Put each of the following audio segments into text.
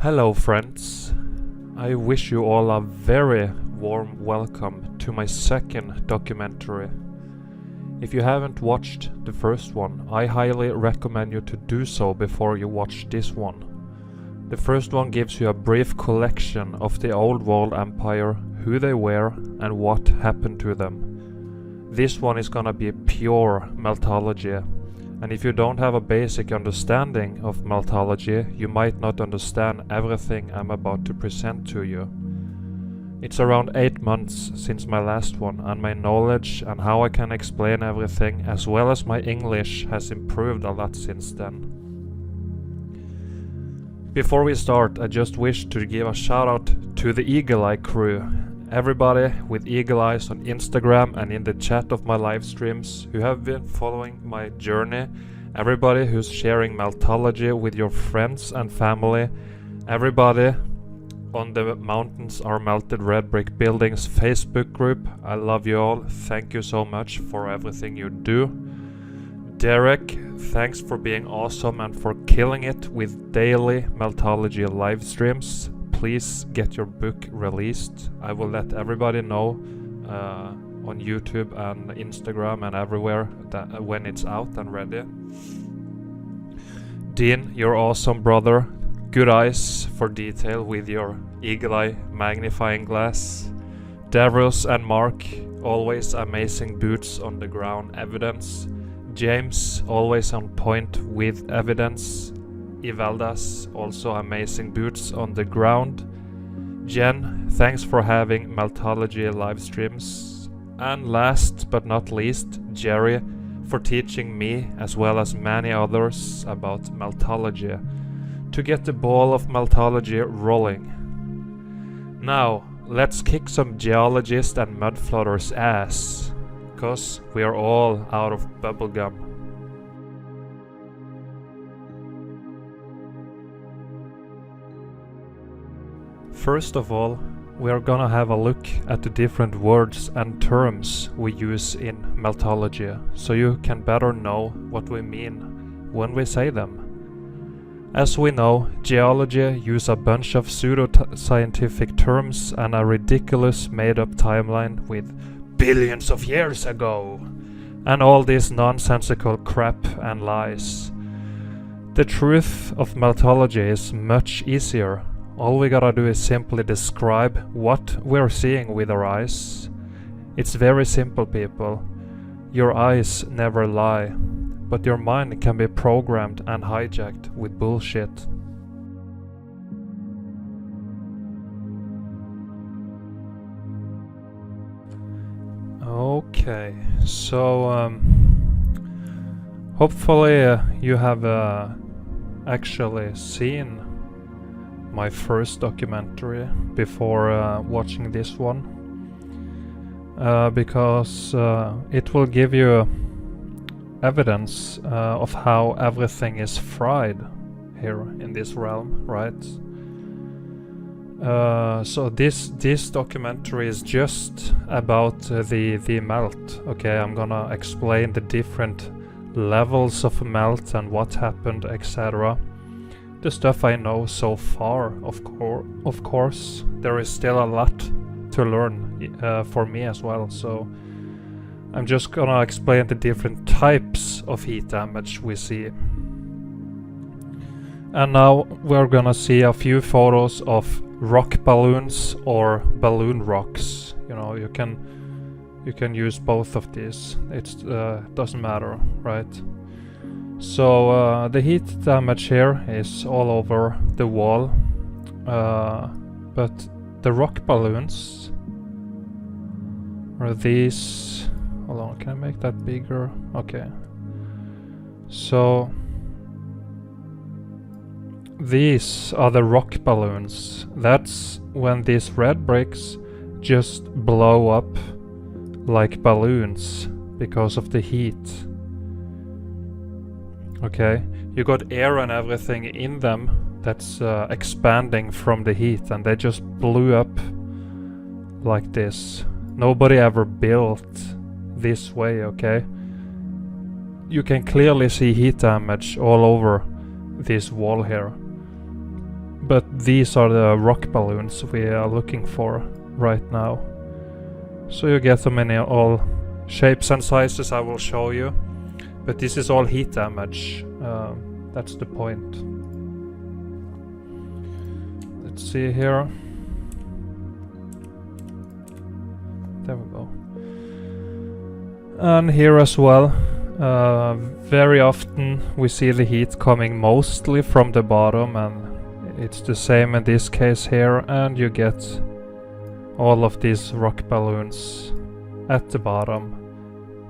Hello friends, I wish you all a very warm welcome to my second documentary. If you haven't watched the first one, I highly recommend you to do so before you watch this one. The first one gives you a brief collection of the old world empire, who they were and what happened to them. This one is gonna be pure Meltology. And if you don't have a basic understanding of Meltology, you might not understand everything I'm about to present to you. It's around 8 months since my last one, and my knowledge and how I can explain everything, as well as my English, has improved a lot since then. Before we start, I just wish to give a shout out to the Eagle Eye crew. Everybody with eagle eyes on Instagram and in the chat of my live streams who have been following my journey, everybody who's sharing Meltology with your friends and family, everybody on the Mountains Are Melted Red Brick Buildings Facebook group, I love you all, thank you so much for everything you do. Derek, thanks for being awesome and for killing it with daily Meltology live streams. Please get your book released. I will let everybody know on YouTube and Instagram and everywhere that when it's out and ready. Dean, you're awesome, brother. Good eyes for detail with your eagle eye magnifying glass. Davros and Mark, always amazing boots on the ground evidence. James, always on point with evidence. Ivaldas, also amazing boots on the ground. Jen, thanks for having Meltology live streams. And last but not least, Jerry, for teaching me as well as many others about Meltology to get the ball of Meltology rolling. Now, let's kick some geologists and mudfloaters' ass, cause we are all out of bubblegum. First of all, we are gonna have a look at the different words and terms we use in Meltology, so you can better know what we mean when we say them. As we know, geology use a bunch of pseudo-scientific terms and a ridiculous made-up timeline with billions of years ago, and all this nonsensical crap and lies. The truth of Meltology is much easier. All we gotta do is simply describe what we're seeing with our eyes. It's very simple, people. Your eyes never lie, but your mind can be programmed and hijacked with bullshit. Okay, so hopefully you have actually seen my first documentary before watching this one, because it will give you evidence of how everything is fried here in this realm, right? So this documentary is just about the melt. Okay, I'm gonna explain the different levels of melt and what happened, etc. The stuff I know so far, of course, there is still a lot to learn for me as well, so I'm just gonna explain the different types of heat damage we see. And now we're gonna see a few photos of rock balloons or balloon rocks. You know, you can use both of these. It doesn't matter, right? So the heat damage here is all over the wall, but the rock balloons are these. Hold on, can I make that bigger? Okay. So these are the rock balloons. That's when these red bricks just blow up like balloons because of the heat. Okay, you got air and everything in them that's expanding from the heat, and they just blew up like this. Nobody ever built this way, okay? You can clearly see heat damage all over this wall here. But these are the rock balloons we are looking for right now. So you get them in all shapes and sizes I will show you. But this is all heat damage. That's the point. Let's see here. There we go. And here as well, very often we see the heat coming mostly from the bottom, and it's the same in this case here, and you get all of these rock balloons at the bottom.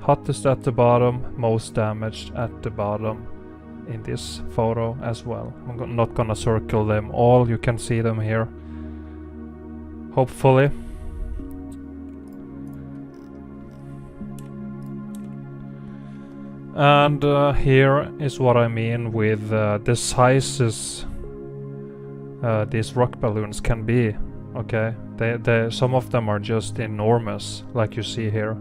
Hottest at the bottom, most damaged at the bottom in this photo as well. I'm not gonna circle them all, you can see them here, hopefully. And here is what I mean with the sizes these rock balloons can be. Okay, some of them are just enormous, like you see here.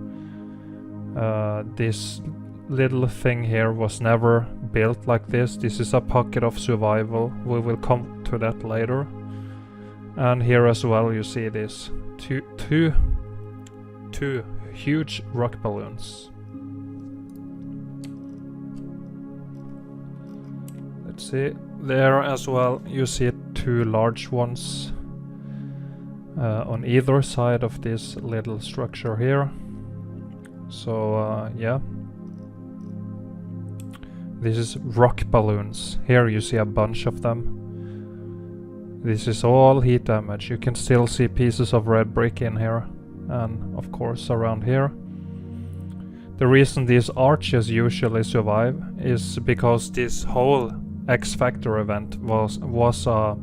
This little thing here was never built like this. This is a pocket of survival. We will come to that later. And here as well you see this two huge rock balloons. Let's see, there as well you see two large ones on either side of this little structure here. So yeah, this is rock balloons. Here you see a bunch of them. This is all heat damage. You can still see pieces of red brick in here, and of course around here. The reason these arches usually survive is because this whole X Factor event was a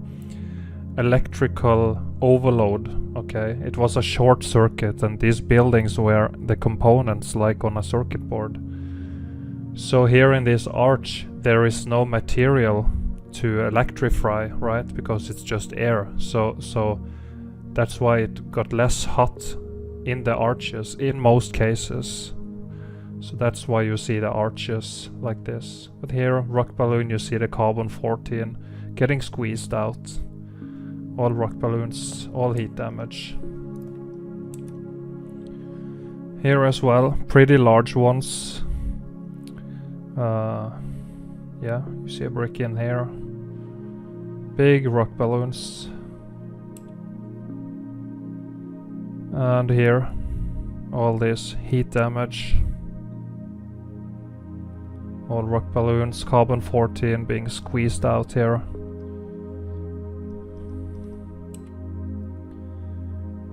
electrical overload. Okay, it was a short circuit, and these buildings were the components like on a circuit board. So here in this arch there is no material to electrify, right? Because it's just air. So that's why it got less hot in the arches in most cases. So that's why you see the arches like this. But here, rock balloon, you see the carbon-14 getting squeezed out. All rock balloons, all heat damage. Here as well, pretty large ones. Yeah, you see a brick in here. Big rock balloons. And here, all this heat damage. All rock balloons, carbon-14 being squeezed out here.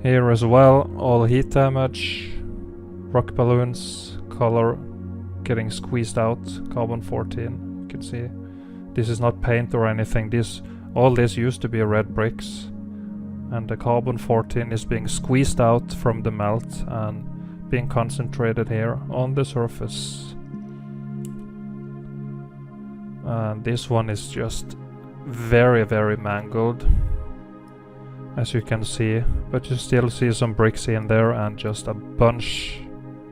Here as well, all heat damage. Rock balloons, color getting squeezed out, carbon-14. You can see this is not paint or anything. All this used to be red bricks, and the carbon-14 is being squeezed out from the melt and being concentrated here on the surface. And this one is just very, very mangled, as you can see, but you still see some bricks in there and just a bunch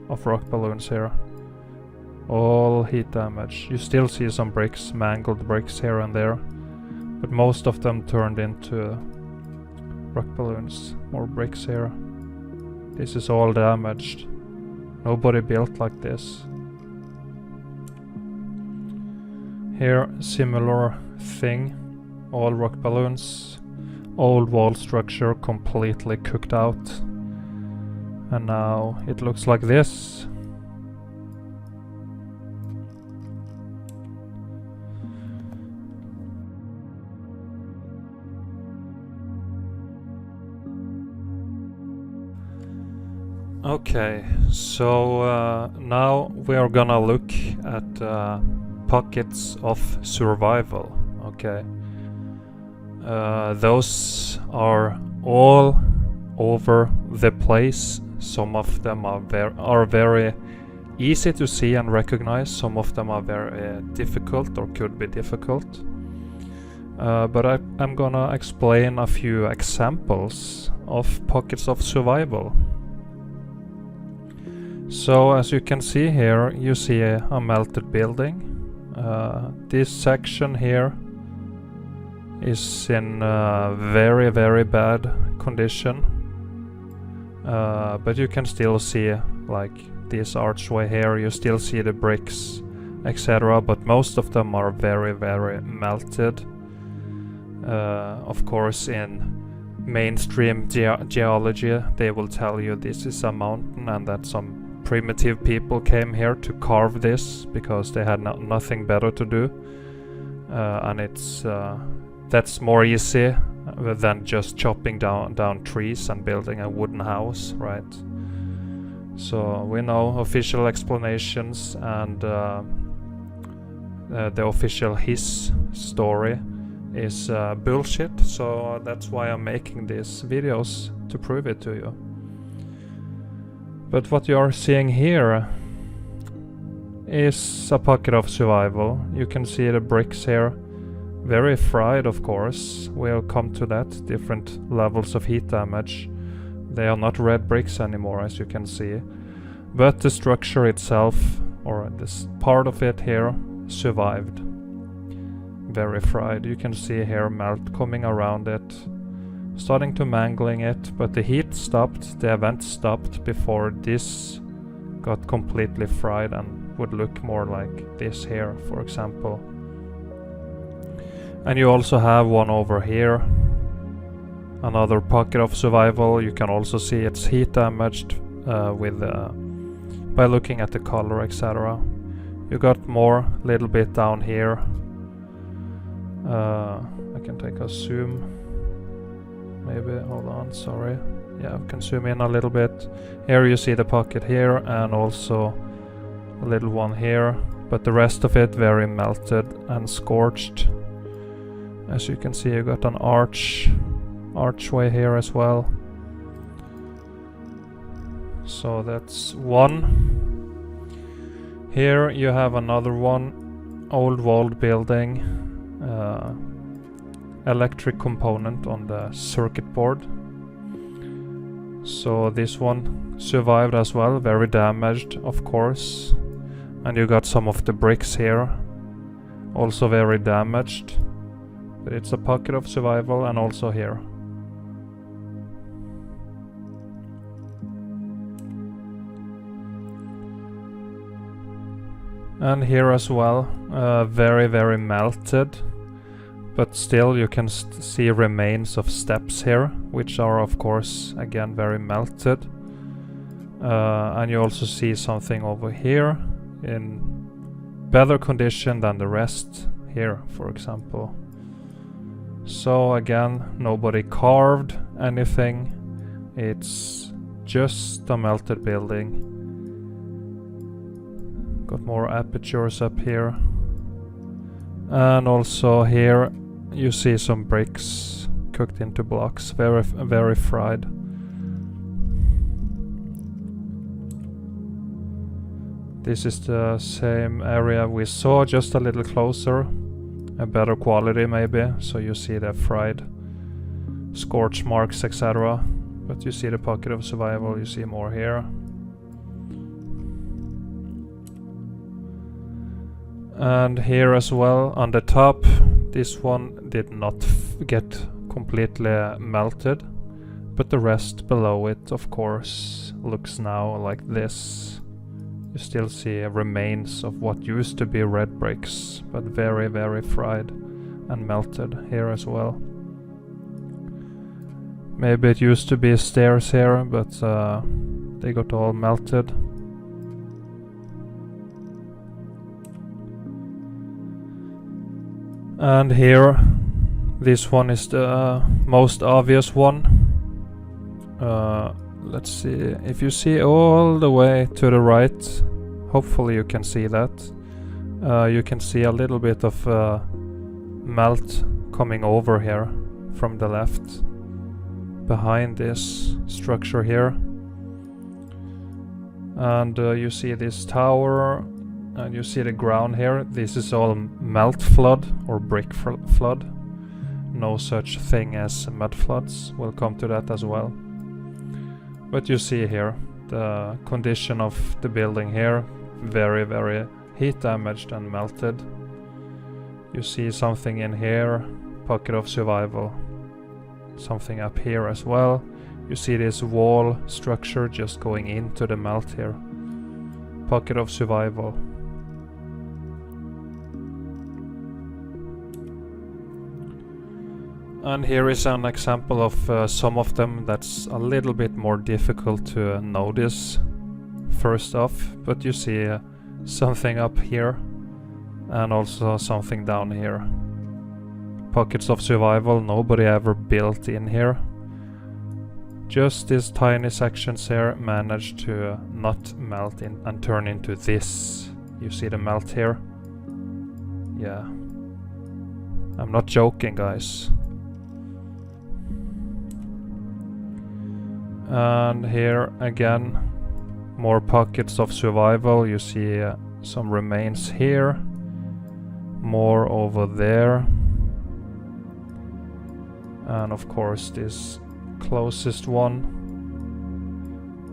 of rock balloons here. All heat damage. You still see some bricks, mangled bricks here and there, but most of them turned into rock balloons. More bricks here. This is all damaged. Nobody built like this. Here, similar thing. All rock balloons. Old wall structure completely cooked out. And now it looks like this. Okay, so now we are gonna look at pockets of survival. Okay, those are all over the place. Some of them are very easy to see and recognize. Some of them are very difficult or could be difficult. But I'm gonna explain a few examples of pockets of survival. So as you can see here, you see a melted building. This section here is in very, very bad condition. But you can still see, like this archway here, you still see the bricks, etc. But most of them are very, very melted. Of course, in mainstream geology, they will tell you this is a mountain and that some primitive people came here to carve this because they had nothing better to do. And that's more easy than just chopping down trees and building a wooden house, right? So we know official explanations, and the official his story is bullshit, so that's why I'm making these videos, to prove it to you. But what you are seeing here is a pocket of survival. You can see the bricks here, very fried, of course. We'll come to that, different levels of heat damage. They are not red bricks anymore, as you can see. But the structure itself, or this part of it here, survived. Very fried. You can see here melt coming around it, starting to mangling it, but the heat stopped, the event stopped before this got completely fried and would look more like this here, for example. And you also have one over here, another pocket of survival. You can also see it's heat damaged by looking at the color, etc. You got more, little bit down here. I can take a zoom. Maybe, hold on, sorry. Yeah, I can zoom in a little bit. Here you see the pocket here, and also a little one here. But the rest of it very melted and scorched. As you can see, you got an archway here as well. So that's one. Here you have another one, old walled building. Electric component on the circuit board. So this one survived as well, very damaged, of course. And you got some of the bricks here, also very damaged. But it's a pocket of survival, and also here. And here as well, very, very melted. But still you can see remains of steps here, which are of course again very melted. And you also see something over here in better condition than the rest here, for example. So again, nobody carved anything, it's just a melted building. Got more apertures up here. And also here you see some bricks cooked into blocks, very, very fried. This is the same area we saw, just a little closer, a better quality maybe, so you see the fried scorch marks, etc. But you see the pocket of survival, you see more here. And here as well, on the top, this one did not get completely melted, but the rest below it, of course, looks now like this. You still see remains of what used to be red bricks, but very, very fried and melted here as well. Maybe it used to be stairs here, but they got all melted. And here, this one is the most obvious one. Let's see, if you see all the way to the right, hopefully you can see that. You can see a little bit of melt coming over here from the left, behind this structure here. And you see this tower, and you see the ground here. This is all melt flood or brick flood. No such thing as mud floods. We'll come to that as well. But you see here the condition of the building here, very, very heat damaged and melted. You see something in here, Pocket of survival. Something up here as well. You see this wall structure just going into the melt here. Pocket of survival. And here is an example of some of them that's a little bit more difficult to notice first off, but you see something up here and also something down here. Pockets of survival, nobody ever built in here. Just these tiny sections here managed to not melt in and turn into this. You see the melt here? Yeah. I'm not joking, guys. And here again, more pockets of survival. You see some remains here, more over there, and of course this closest one,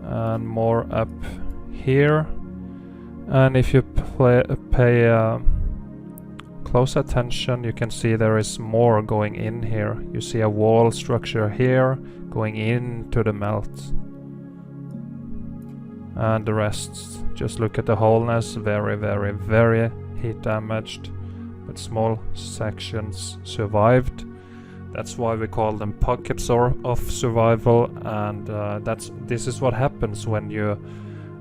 and more up here. And if you pay close attention, you can see there is more going in here. You see a wall structure here going into the melt, and the rest, just look at the wholeness, very, very, very heat damaged, but small sections survived. That's why we call them pockets of survival, and this is what happens when you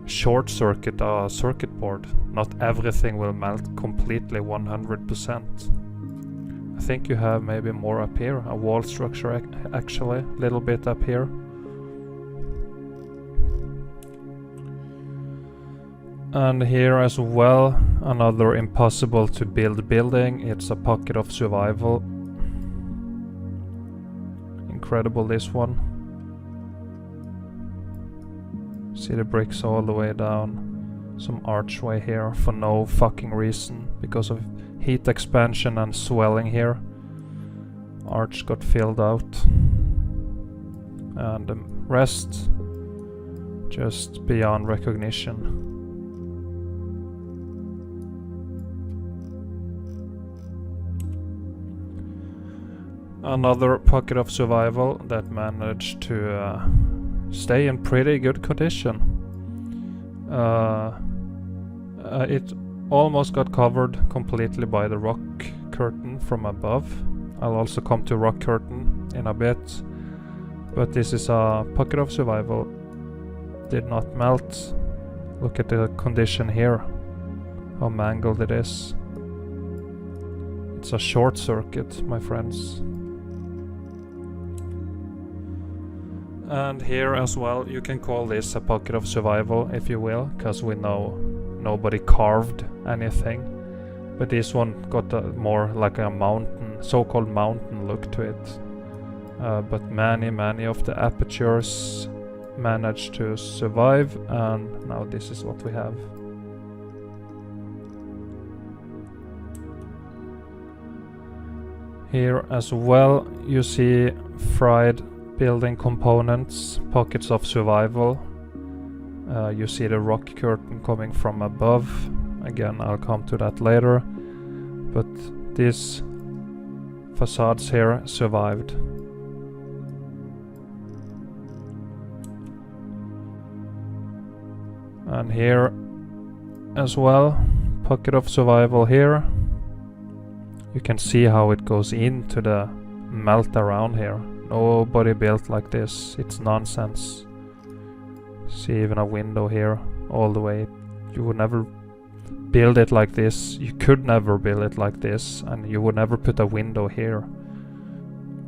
short circuit a circuit board. Not everything will melt completely 100%. I think you have maybe more up here, a wall structure actually, a little bit up here. And here as well, another impossible to build building. It's a pocket of survival. Incredible, this one. See the bricks all the way down. Some archway here for no fucking reason, because of heat expansion and swelling here. Arch got filled out. And the rest just beyond recognition. Another pocket of survival that managed to stay in pretty good condition. It almost got covered completely by the rock curtain from above. I'll also come to rock curtain in a bit. But this is a pocket of survival. Did not melt. Look at the condition here. How mangled it is. It's a short circuit, my friends. And here as well, you can call this a pocket of survival if you will, because we know nobody carved anything. But this one got a more like a mountain, so-called mountain look to it. But many of the apertures managed to survive, and now this is what we have. Here as well, you see fried building components, pockets of survival. You see the rock curtain coming from above. Again, I'll come to that later. But these facades here survived. And here as well, pocket of survival here. You can see how it goes into the melt around here. Nobody built like this, it's nonsense. See even a window here, all the way. You would never build it like this, you could never build it like this, and you would never put a window here.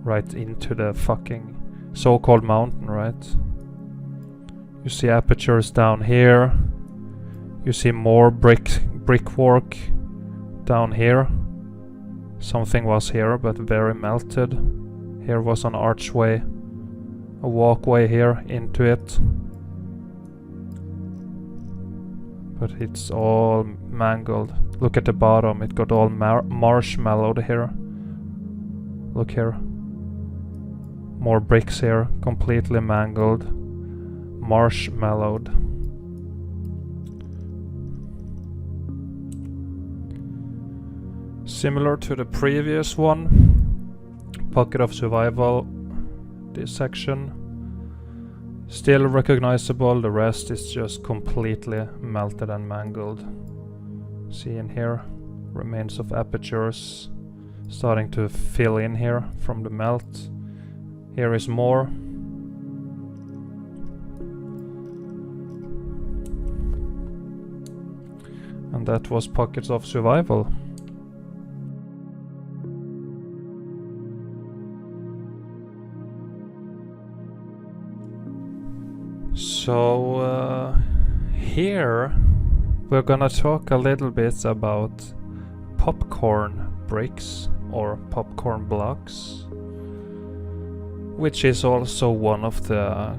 Right into the fucking so-called mountain, right? You see apertures down here. You see more brickwork down here. Something was here, but very melted. Here was an archway, a walkway here into it. But it's all mangled. Look at the bottom, it got all marshmallowed here. Look here. More bricks here, completely mangled. Marshmallowed. Similar to the previous one. Pocket of survival, this section. Still recognizable, the rest is just completely melted and mangled. See in here, remains of apertures starting to fill in here from the melt. Here is more. And that was Pockets of Survival. So here we're gonna talk a little bit about popcorn bricks or popcorn blocks, which is also one of the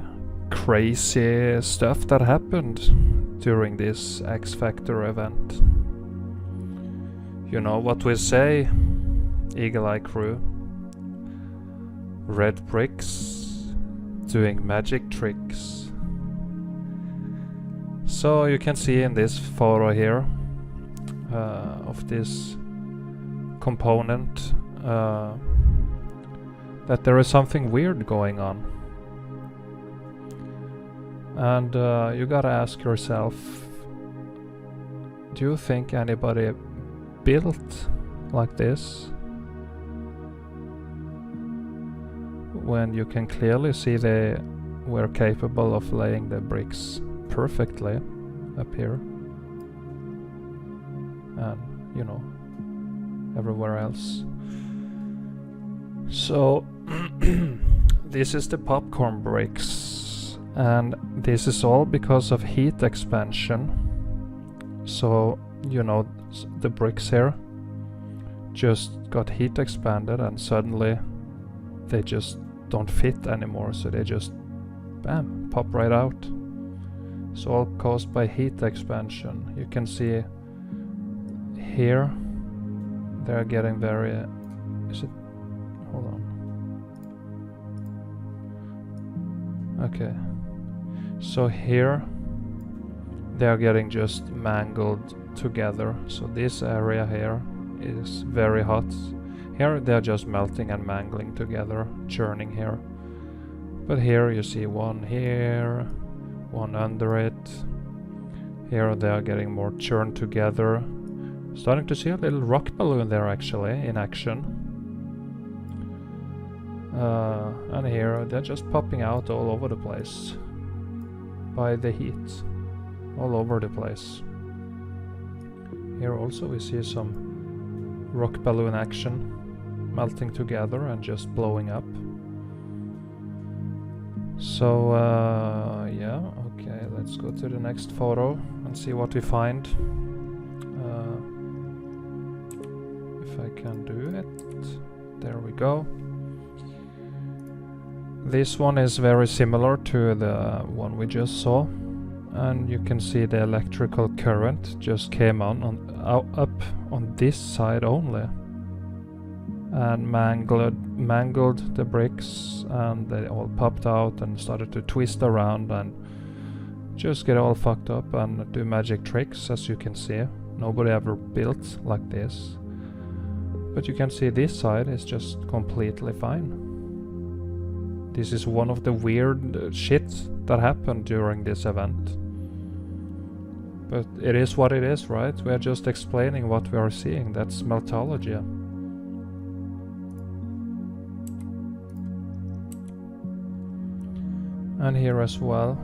crazy stuff that happened during this X Factor event. You know what we say, Eagle Eye Crew? Red bricks doing magic tricks. So you can see in this photo here of this component that there is something weird going on. And you gotta ask yourself, do you think anybody built like this? When you can clearly see they were capable of laying the bricks perfectly up here. And, you know, everywhere else. So, this is the popcorn bricks. And this is all because of heat expansion. So, you know, the bricks here just got heat expanded and suddenly they just don't fit anymore. So they just, bam, pop right out. It's all caused by heat expansion. You can see here they're getting very... Is it? Hold on. Okay. So here they are getting just mangled together. So this area here is very hot. Here they're just melting and mangling together, churning here. But here you see one here, one under it. Here they are getting more churned together. Starting to see a little rock balloon there actually in action. And here they're just popping out all over the place by the heat, all over the place. Here also we see some rock balloon action, melting together and just blowing up. So yeah, okay, let's go to the next photo and see what we find. If I can do it. There we go. This one is very similar to the one we just saw, and you can see the electrical current just came up on this side only and mangled the bricks, and they all popped out and started to twist around and just get all fucked up and do magic tricks. As you can see, nobody ever built like this, but you can see this side is just completely fine. This is one of the weird shit that happened during this event. But it is what it is, right? We are just explaining what we are seeing. That's Meltology. And here as well,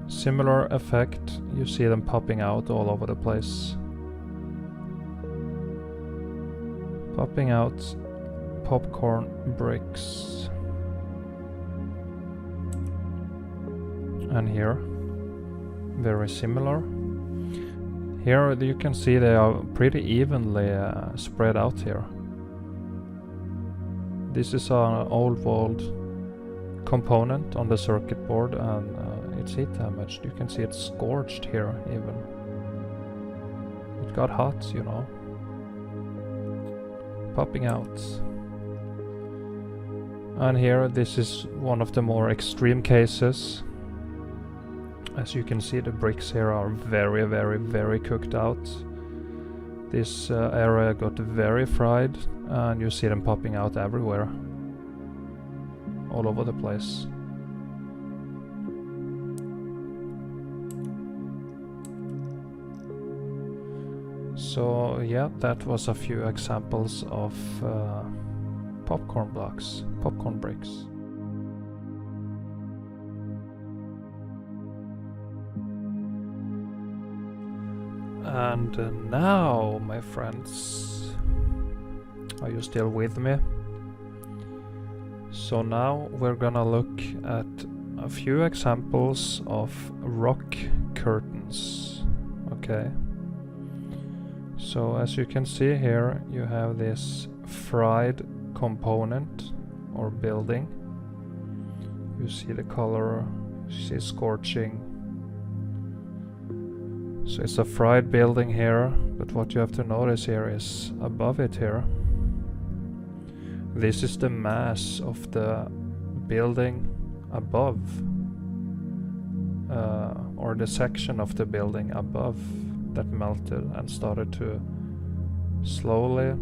similar effect. You see them popping out all over the place. Popping out popcorn bricks. And here, very similar. Here you can see they are pretty evenly spread out here. This is an old world component on the circuit board, and it's heat damaged. You can see it's scorched here even. It got hot, you know. Popping out. And here, this is one of the more extreme cases. As you can see, the bricks here are very, very, very cooked out. This area got very fried, and you see them popping out everywhere. all over the place. So yeah, that was a few examples of popcorn blocks, popcorn bricks. And now, my friends, are you still with me? So now we're gonna look at a few examples of rock curtains, okay? So as you can see here, you have this fried component or building. You see the color, you see scorching. So it's a fried building here, but what you have to notice here is above it here. This is the mass of the building above, or the section of the building above that melted and started to slowly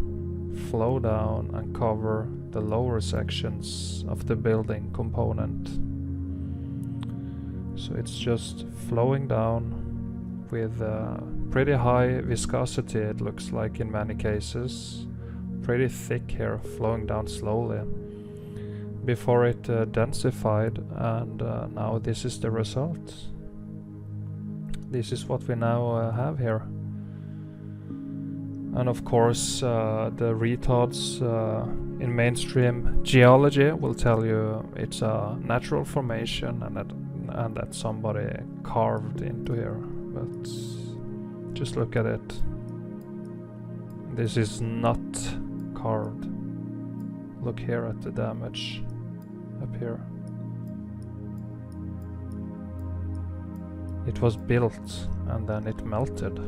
flow down and cover the lower sections of the building component. So it's just flowing down with pretty high viscosity, it looks like in many cases. Pretty thick here, flowing down slowly before it densified, and now this is the result. This is what we now have here. And of course the retards in mainstream geology will tell you it's a natural formation and that somebody carved into here. But just look at it. This is not carved. Look here at the damage up here. It was built and then it melted.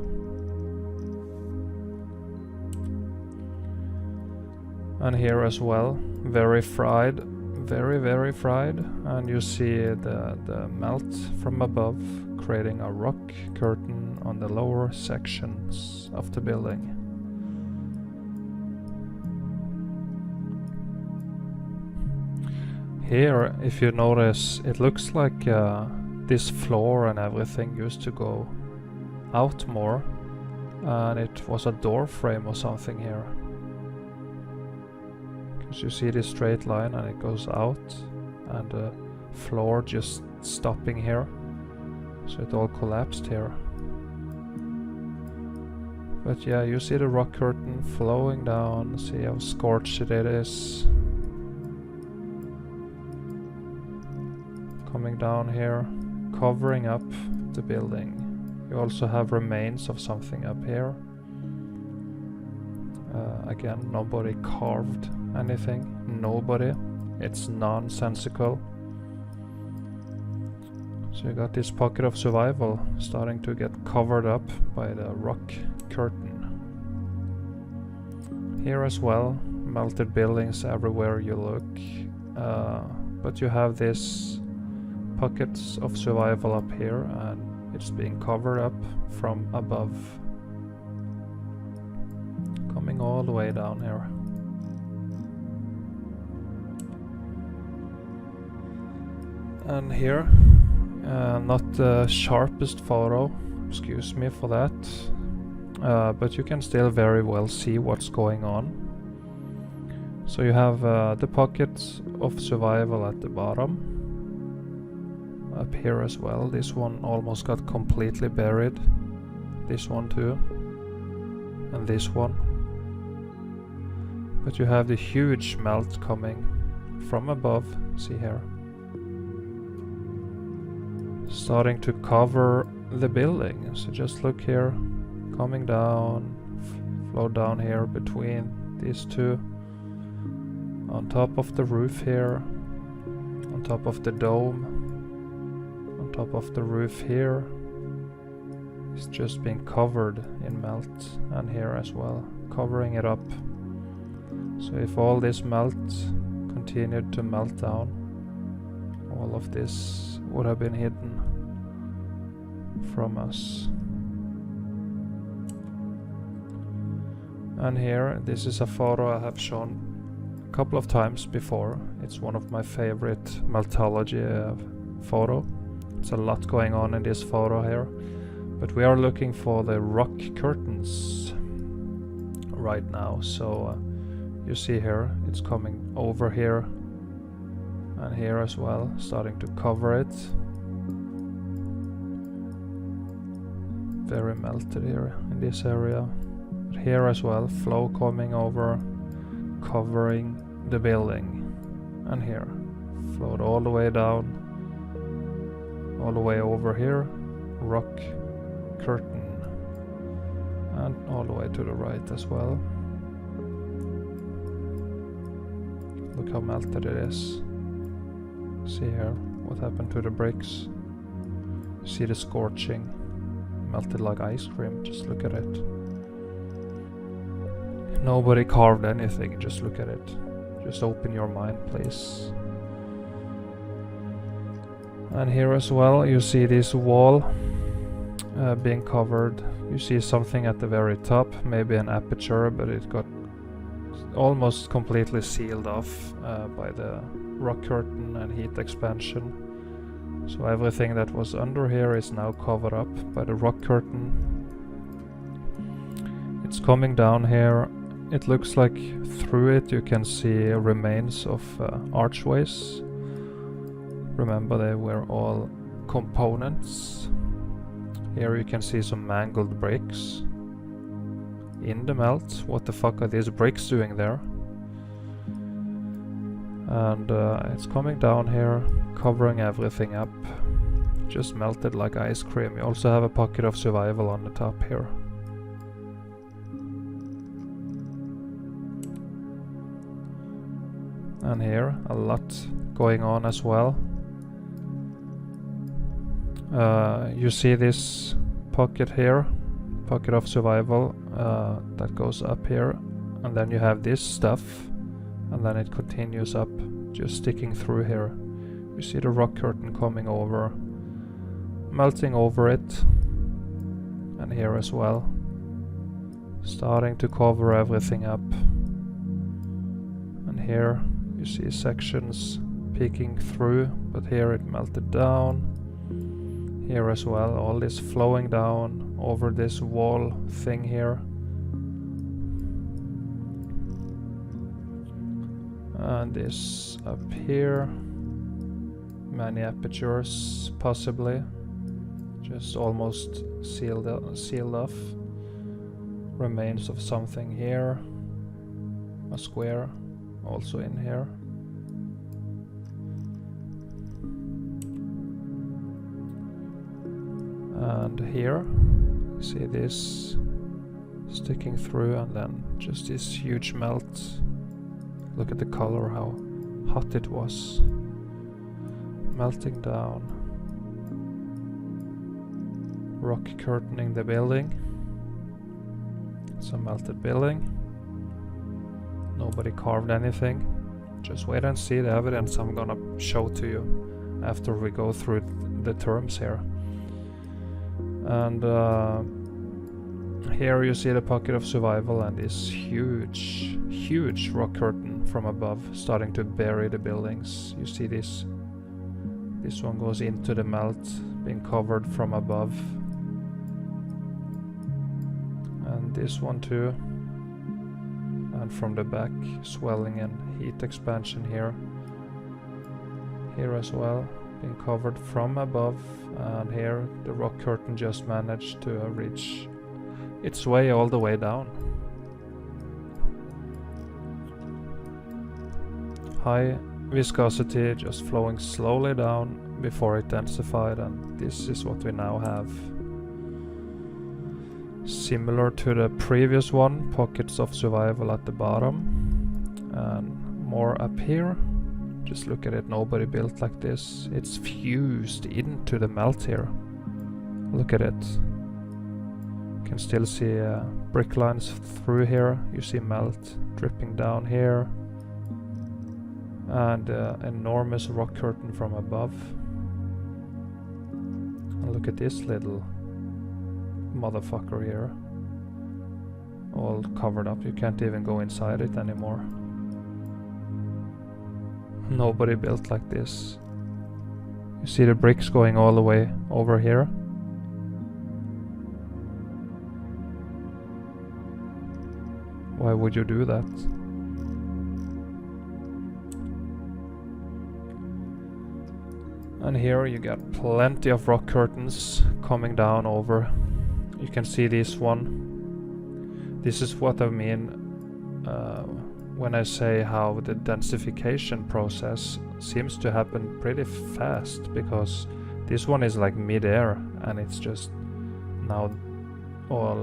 And here as well, very fried, very fried, and you see the melt from above, creating a rock curtain on the lower sections of the building. Here, if you notice, it looks like this floor and everything used to go out more, and it was a door frame or something here. Because you see this straight line and it goes out, and the floor just stopping here. So it all collapsed here. But yeah, you see the rock curtain flowing down, see how scorched it is. Coming down here, covering up the building. You also have remains of something up here. Again, nobody carved anything. Nobody. It's nonsensical. So you got this pocket of survival starting to get covered up by the rock curtain. Here as well, melted buildings everywhere you look. But you have this pockets of survival up here, and it's being covered up from above, coming all the way down here. And here, not the sharpest photo, excuse me for that, but you can still very well see what's going on. So you have the pockets of survival at the bottom. Up here as well, this one almost got completely buried. This one too. And this one. But you have the huge melt coming from above, see here. Starting to cover the building. So just look here, coming down, flow down here between these two. On top of the roof here, on top of the dome. Top of the roof here is just being covered in melt, and here as well, covering it up. So if all this melt continued to melt down, all of this would have been hidden from us. And here, this is a photo I have shown a couple of times before. It's one of my favorite Meltology photo. It's a lot going on in this photo here, but we are looking for the rock curtains right now. So you see here, it's coming over here and here as well, starting to cover it. Very melted here in this area, but here as well, flow coming over, covering the building, and here flowed all the way down, all the way over here, rock curtain, and all the way to the right as well. Look how melted it is. See here what happened to the bricks. See the scorching, melted like ice cream. Just look at it. Nobody carved anything, just look at it. Just open your mind, please. And here as well, you see this wall being covered. You see something at the very top, maybe an aperture, but it got almost completely sealed off by the rock curtain and heat expansion. So everything that was under here is now covered up by the rock curtain. It's coming down here. It looks like through it you can see remains of archways. Remember, they were all components. Here you can see some mangled bricks in the melt. What the fuck are these bricks doing there? And it's coming down here, covering everything up. Just melted like ice cream. You also have a pocket of survival on the top here. And here, a lot going on as well. You see this pocket here, pocket of survival, that goes up here, and then you have this stuff, and then it continues up, just sticking through here. You see the rock curtain coming over, melting over it, and here as well, starting to cover everything up. And here you see sections peeking through, but here it melted down. Here as well, all this flowing down over this wall thing here. And this up here, many apertures possibly, just almost sealed off. Remains of something here, a square also in here. And here, see this sticking through, and then just this huge melt. Look at the color, how hot it was. Melting down. Rock curtaining the building. Some melted building. Nobody carved anything. Just wait and see the evidence I'm gonna show to you after we go through the terms here. And here you see the pocket of survival and this huge rock curtain from above starting to bury the buildings. You see this one goes into the melt, being covered from above. And this one too. And from the back, swelling and heat expansion here. Here as well, being covered from above. And here the rock curtain just managed to reach its way all the way down. High viscosity, just flowing slowly down before it densified, and this is what we now have. Similar to the previous one, pockets of survival at the bottom, and more up here. Just look at it, nobody built like this. It's fused into the melt here. Look at it. You can still see brick lines through here. You see melt dripping down here. And enormous rock curtain from above. And look at this little motherfucker here. All covered up. You can't even go inside it anymore. Nobody built like this. You see the bricks going all the way over here? Why would you do that? And here you got plenty of rock curtains coming down over. You can see this one. This is what I mean when I say how the densification process seems to happen pretty fast, because this one is like mid-air and it's just now all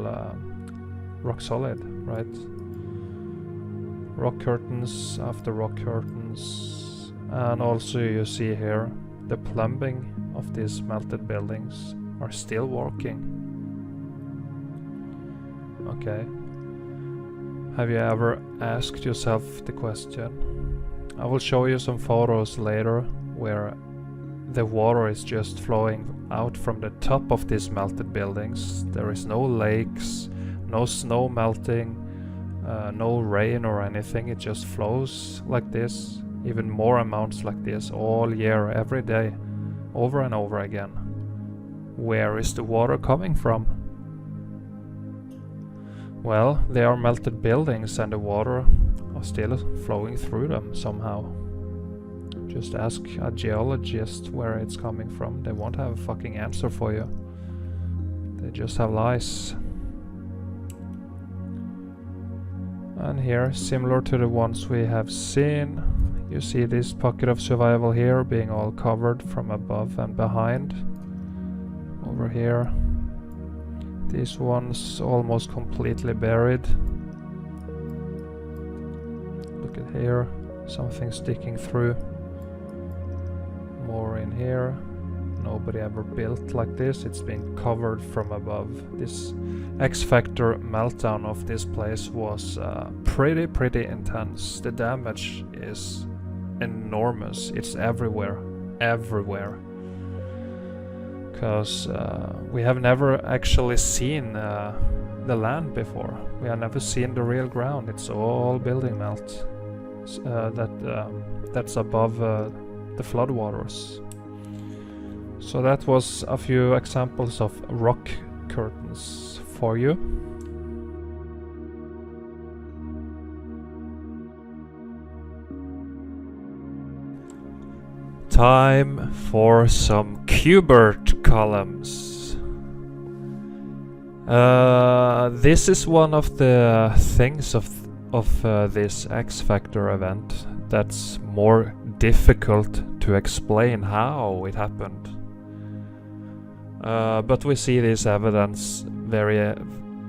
rock solid, right? Rock curtains after rock curtains. And also you see here the plumbing of these melted buildings are still working. Okay. Have you ever asked yourself the question? I will show you some photos later where the water is just flowing out from the top of these melted buildings. There is no lakes, no snow melting, no rain or anything. It just flows like this, even more amounts like this all year, every day, over and over again. Where is the water coming from? Well, they are melted buildings and the water are still flowing through them somehow. Just ask a geologist where it's coming from. They won't have a fucking answer for you. They just have lies. And here, similar to the ones we have seen, you see this pocket of survival here being all covered from above and behind. Over here. These ones almost completely buried. Look at here, something sticking through. More in here. Nobody ever built like this. It's been covered from above. This X-Factor meltdown of this place was pretty intense. The damage is enormous. It's everywhere. Because we have never actually seen the land before. We have never seen the real ground. It's all building melt that's above the floodwaters. So that was a few examples of rock curtains for you. Time for some Kubert columns. This is one of the things of this X-Factor event that's more difficult to explain how it happened. But we see this evidence very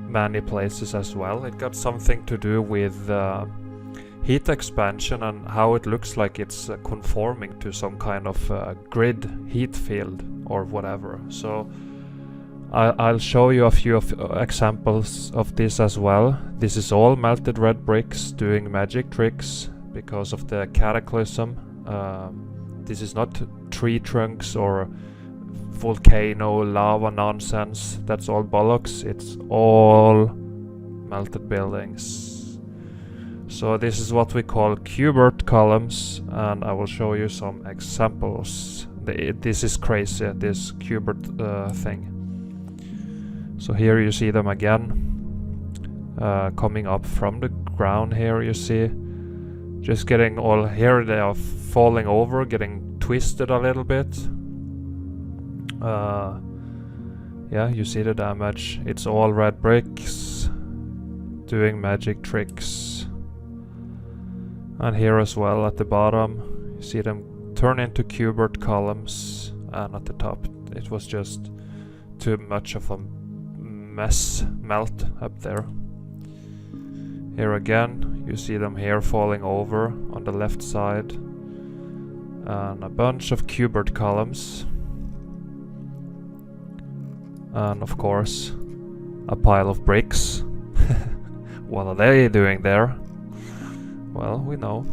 many places as well. It got something to do with heat expansion and how it looks like it's conforming to some kind of grid heat field or whatever. So I'll show you a few examples of this as well. This is all melted red bricks doing magic tricks because of the cataclysm. This is not tree trunks or volcano lava nonsense. That's all bollocks. It's all melted buildings. So this is what we call Kubert columns, and I will show you some examples. This is crazy, this Kubert thing. So here you see them again, coming up from the ground here, you see. Just getting all, here they are falling over, getting twisted a little bit. Yeah, you see the damage. It's all red bricks, doing magic tricks. And here as well at the bottom, you see them turn into Kubert columns, and at the top it was just too much of a melt up there. Here again, you see them here falling over on the left side, and a bunch of Kubert columns. And of course, a pile of bricks. What are they doing there? Well, we know.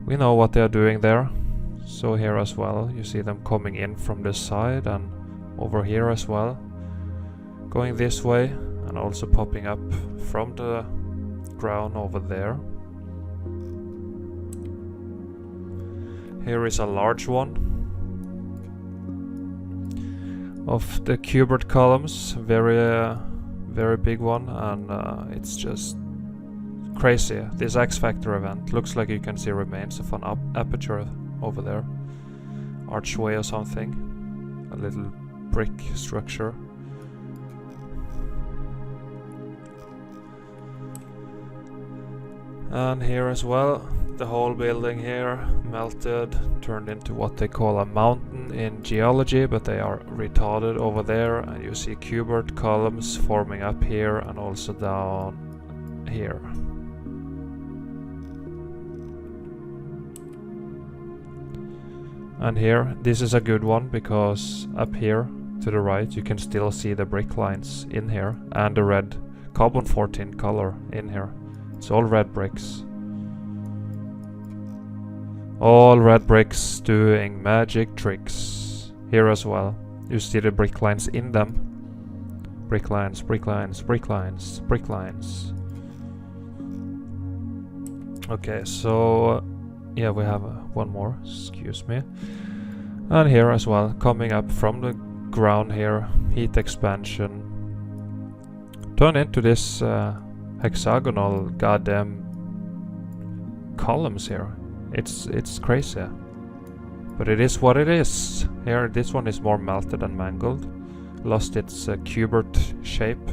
We know what they're doing there. So here as well, you see them coming in from this side and over here as well. Going this way and also popping up from the ground over there. Here is a large one of the cubert columns, very big one, and it's just crazy. This X Factor event looks like you can see remains of an aperture over there, archway or something, a little brick structure. And here as well, the whole building here melted, turned into what they call a mountain in geology, but they are retarded over there, and you see cubert columns forming up here and also down here. And here, this is a good one, because up here to the right you can still see the brick lines in here and the red carbon 14 color in here. It's all red bricks. All red bricks doing magic tricks. Here as well. You see the brick lines in them. Brick lines, brick lines, brick lines, brick lines. Okay, so yeah, we have one more, excuse me. And here as well, coming up from the ground here, heat expansion. Turn into this hexagonal goddamn columns here. It's crazy, but it is what it is. Here, this one is more melted and mangled, lost its cubert shape.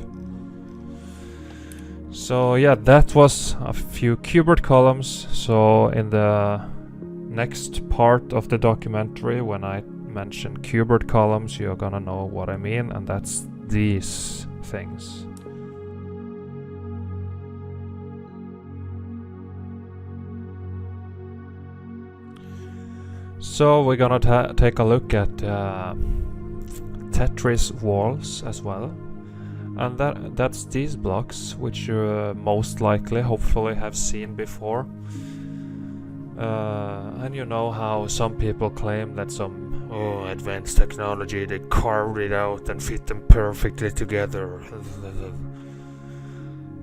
So yeah, that was a few cubert columns. So in the next part of the documentary, when I mention cubert columns, you're gonna know what I mean, and that's these things. So we're gonna take a look at Tetris walls as well, and that's these blocks, which you most likely, hopefully, have seen before. And you know how some people claim that some advanced technology, they carved it out and fit them perfectly together.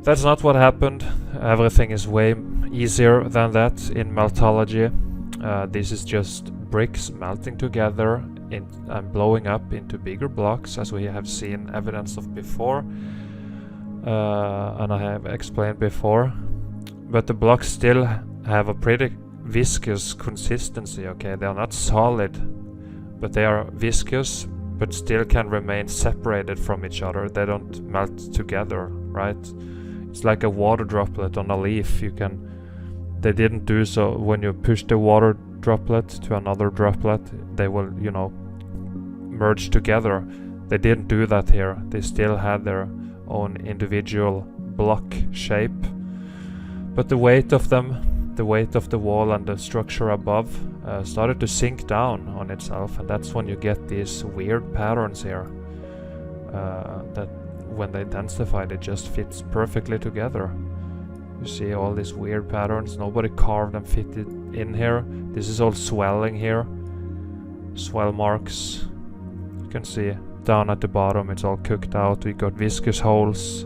That's not what happened. Everything is way easier than that in Meltology. This is just bricks melting together and blowing up into bigger blocks, as we have seen evidence of before, and I have explained before. But the blocks still have a pretty viscous consistency, okay? They are not solid, but they are viscous, but still can remain separated from each other. They don't melt together, right? It's like a water droplet on a leaf. They didn't do so. When you push the water droplet to another droplet, they will, you know, merge together. They didn't do that here. They still had their own individual block shape, but the weight of them, the weight of the wall and the structure above started to sink down on itself, and that's when you get these weird patterns here that when they densified, it just fits perfectly together. You see all these weird patterns. Nobody carved and fitted in here. This is all swelling here. Swell marks. You can see down at the bottom it's all cooked out. We got viscous holes.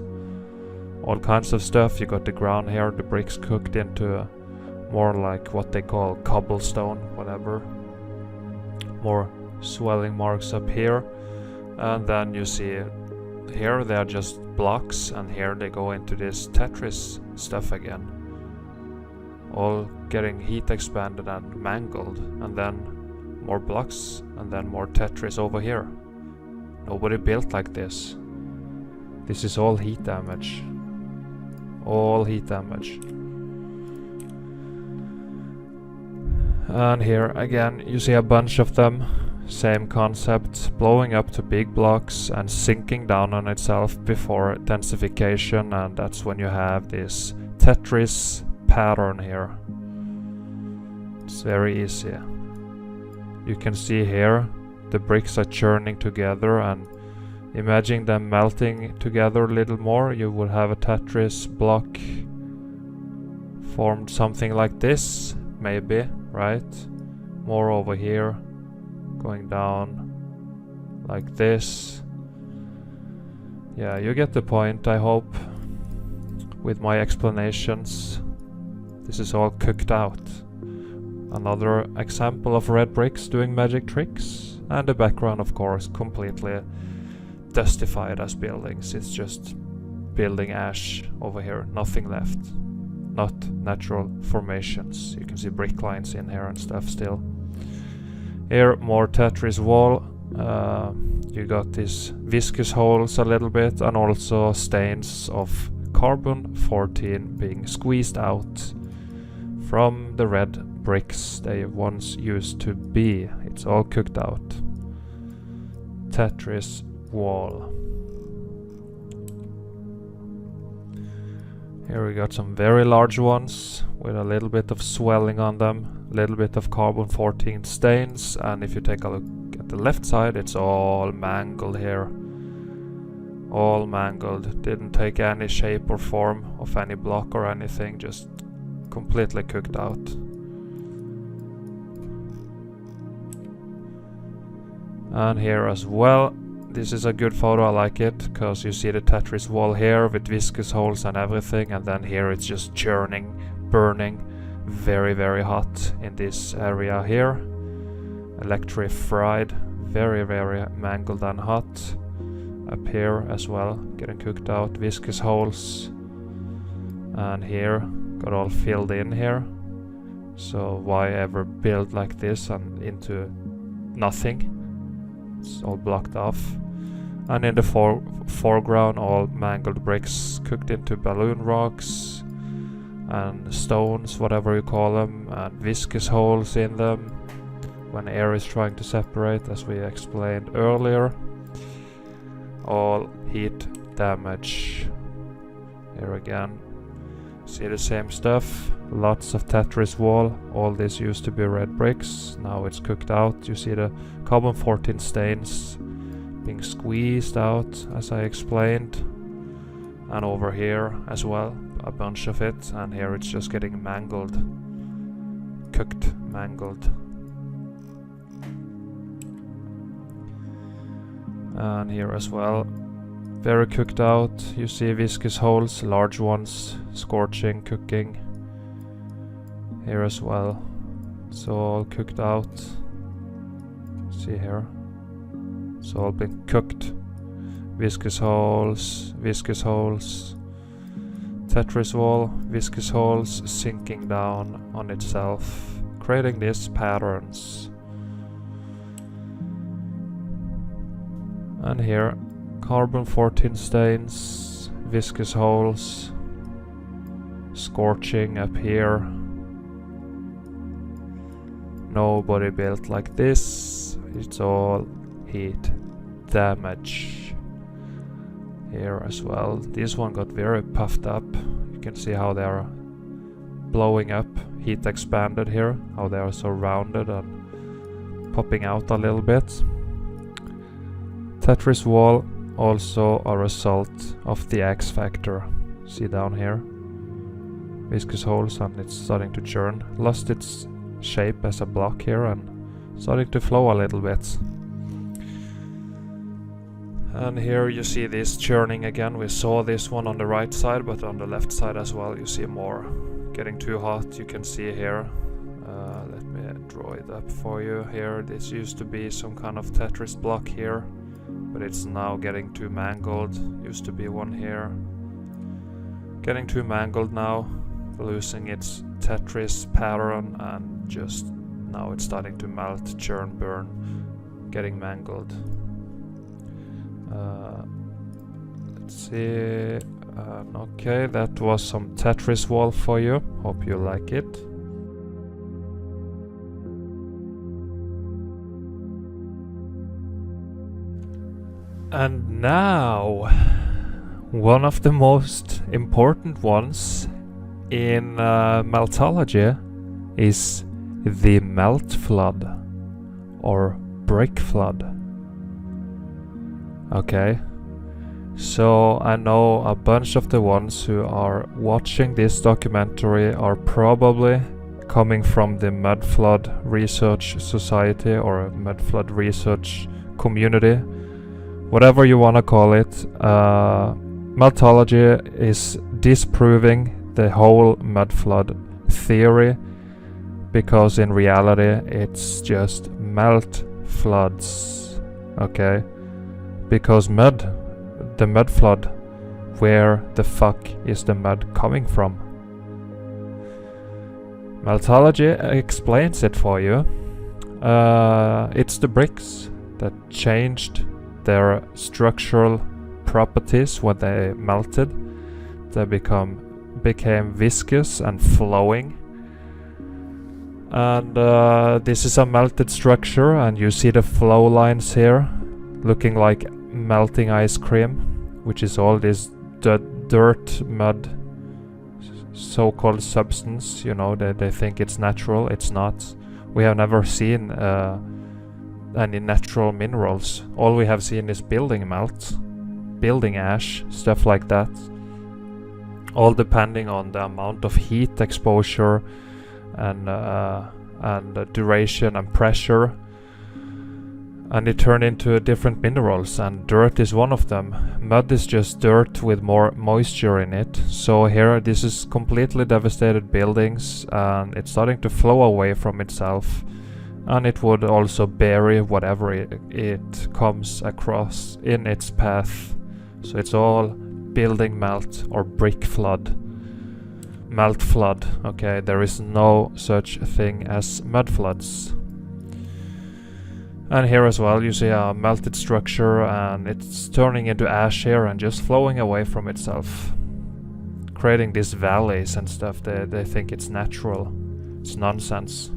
All kinds of stuff. You got the ground here. The bricks cooked into more like what they call cobblestone, whatever. More swelling marks up here. And then you see here they are just blocks, and here they go into this Tetris stuff again, all getting heat expanded and mangled, and then more blocks, and then more Tetris over here. Nobody built like this. This is all heat damage. All heat damage. And here again you see a bunch of them. Same concept, blowing up to big blocks and sinking down on itself before densification, and that's when you have this Tetris pattern here. It's very easy. You can see here the bricks are churning together, and imagine them melting together a little more. You would have a Tetris block formed something like this, maybe, right? More over here. Going down like this. Yeah, you get the point, I hope, with my explanations. This is all cooked out. Another example of red bricks doing magic tricks. And the background, of course, completely dustified as buildings. It's just building ash over here, nothing left. Not natural formations. You can see brick lines in here and stuff still. Here, more Tetris wall. You got these viscous holes a little bit, and also stains of carbon 14 being squeezed out from the red bricks they once used to be. It's all cooked out. Tetris wall. Here we got some very large ones with a little bit of swelling on them, a little bit of carbon 14 stains, and if you take a look at the left side, it's all mangled here. All mangled. Didn't take any shape or form of any block or anything, just completely cooked out. And here as well. This is a good photo, I like it, because you see the Tetris wall here with viscous holes and everything, and then here it's just churning, burning, very, very hot in this area here. Electrified, very, very mangled and hot. Up here as well, getting cooked out, viscous holes. And here, got all filled in here. So why ever build like this and into nothing? It's all blocked off. And in the foreground, all mangled bricks cooked into balloon rocks and stones, whatever you call them, and viscous holes in them when air is trying to separate, as we explained earlier. All heat damage. Here again, see the same stuff. Lots of Tetris wall. All this used to be red bricks. Now it's cooked out. You see the carbon 14 stains being squeezed out, as I explained. And over here as well, a bunch of it. And here it's just getting mangled. Cooked, mangled. And here as well, very cooked out. You see viscous holes, large ones, scorching, cooking. Here as well, it's all cooked out. See here, it's all been cooked. Viscous holes, Tetris wall, viscous holes sinking down on itself, creating these patterns. And here, carbon 14 stains, viscous holes, scorching up here. Nobody built like this. It's all heat damage. Here as well. This one got very puffed up. You can see how they are blowing up. Heat expanded here. How they are so rounded and popping out a little bit. Tetris wall, also a result of the X factor. See down here? Viscous holes, and it's starting to churn. Lost its shape as a block here and starting to flow a little bit. And here you see this churning again. We saw this one on the right side, but on the left side as well you see more. Getting too hot, you can see here. Let me draw it up for you here. This used to be some kind of Tetris block here, but it's now getting too mangled. Used to be one here. Getting too mangled now, losing its Tetris pattern, and just now it's starting to melt, churn, burn, getting mangled. Let's see. Okay, that was some Tetris wall for you. Hope you like it. And now, one of the most important ones in Meltology is the melt flood or brick flood. Okay, so I know a bunch of the ones who are watching this documentary are probably coming from the Mud Flood Research Society or Mud Flood Research Community, whatever you want to call it. Meltology is disproving the whole mud flood theory because in reality it's just melt floods, okay? Because the mud flood, where the fuck is the mud coming from? Meltology explains it for you. It's the bricks that changed their structural properties when they melted. They became viscous and flowing. And this is a melted structure, and you see the flow lines here looking like melting ice cream, which is all this dirt, mud, so-called substance. You know, they think it's natural. It's not. We have never seen any natural minerals. All we have seen is building melt, building ash, stuff like that. All depending on the amount of heat exposure and duration and pressure. And it turned into different minerals, and dirt is one of them. Mud is just dirt with more moisture in it. So here, this is completely devastated buildings, and it's starting to flow away from itself. And it would also bury whatever it comes across in its path. So it's all building melt or brick flood. Melt flood, okay? There is no such thing as mud floods. And here as well you see a melted structure, and it's turning into ash here and just flowing away from itself, creating these valleys and stuff. They think it's natural. It's nonsense.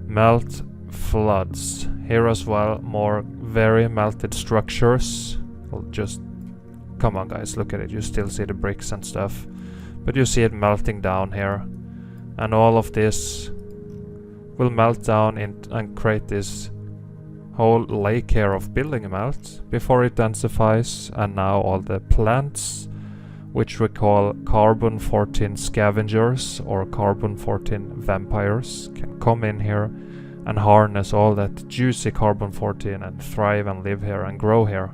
Melt floods. Here as well, more very melted structures. Well, just come on guys, look at it. You still see the bricks and stuff, but you see it melting down here, and all of this will melt down and create this whole lake here of building melt before it densifies. And now all the plants, which we call carbon-14 scavengers or carbon-14 vampires, can come in here and harness all that juicy carbon-14 and thrive and live here and grow here.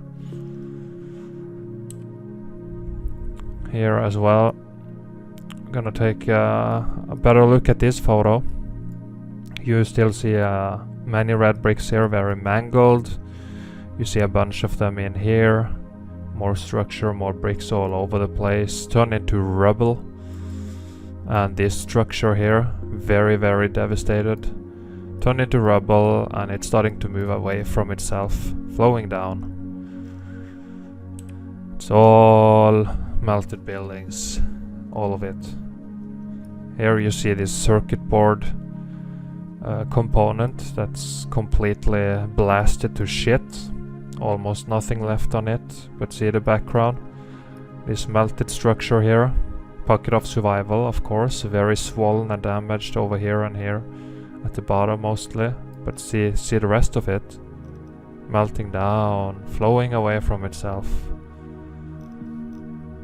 Here as well, I'm gonna take a better look at this photo. You still see many red bricks here, very mangled. You see a bunch of them in here. More structure, more bricks all over the place, turned into rubble. And this structure here, very, very devastated, turned into rubble, and it's starting to move away from itself, flowing down. It's all melted buildings, all of it. Here you see this circuit board component that's completely blasted to shit. Almost nothing left on it, but see the background. This melted structure here. Pocket of survival, of course, very swollen and damaged over here and here at the bottom mostly, but see the rest of it melting down, flowing away from itself.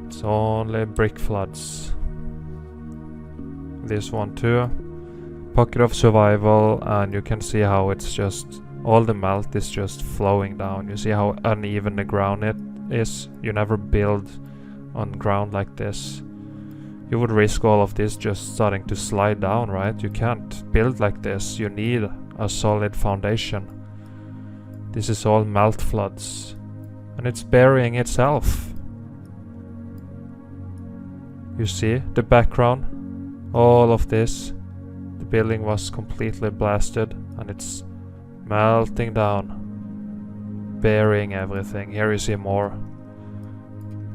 It's only brick floods. This one too. Pocket of survival, and you can see how it's just all the melt is just flowing down. You see how uneven the ground it is. You never build on ground like this. You would risk all of this just starting to slide down, right? You can't build like this. You need a solid foundation. This is all melt floods, and it's burying itself. You see the background, all of this. The building was completely blasted, and it's melting down, burying everything. Here you see more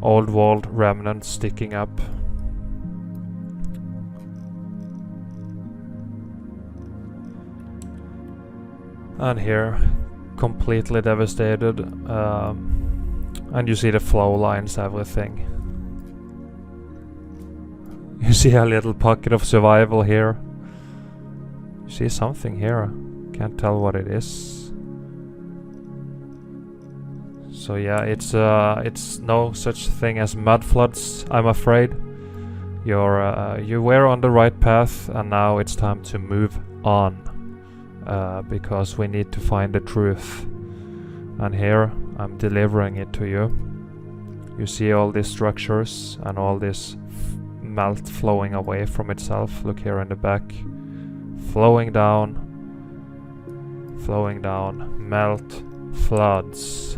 old walled remnants sticking up. And here, completely devastated, and you see the flow lines, everything. You see a little pocket of survival here. You see something here, can't tell what it is. So yeah, it's no such thing as mud floods, I'm afraid. You were on the right path, and now it's time to move on. Because we need to find the truth, and here I'm delivering it to you. You see all these structures and all this melt flowing away from itself. Look here in the back, flowing down, melt floods.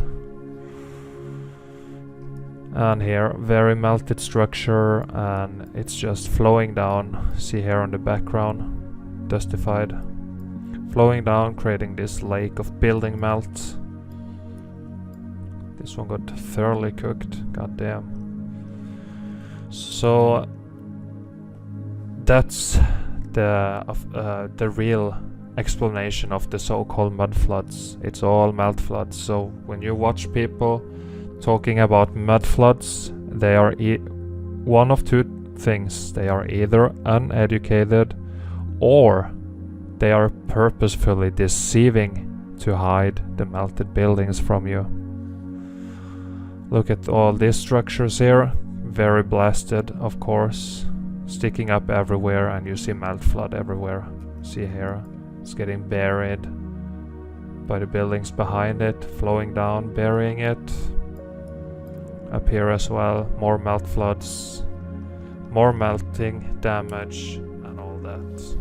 And here, very melted structure, and it's just flowing down. See here on the background, dustified. Flowing down, creating this lake of building melt. This one got thoroughly cooked, goddamn. So that's the real explanation of the so-called mud floods. It's all melt floods. So when you watch people talking about mud floods, they are one of two things. They are either uneducated or they are purposefully deceiving to hide the melted buildings from you. Look at all these structures here, very blasted, of course, sticking up everywhere, and you see melt flood everywhere. See here, it's getting buried by the buildings behind it, flowing down, burying it. Up here as well, more melt floods, more melting damage and all that.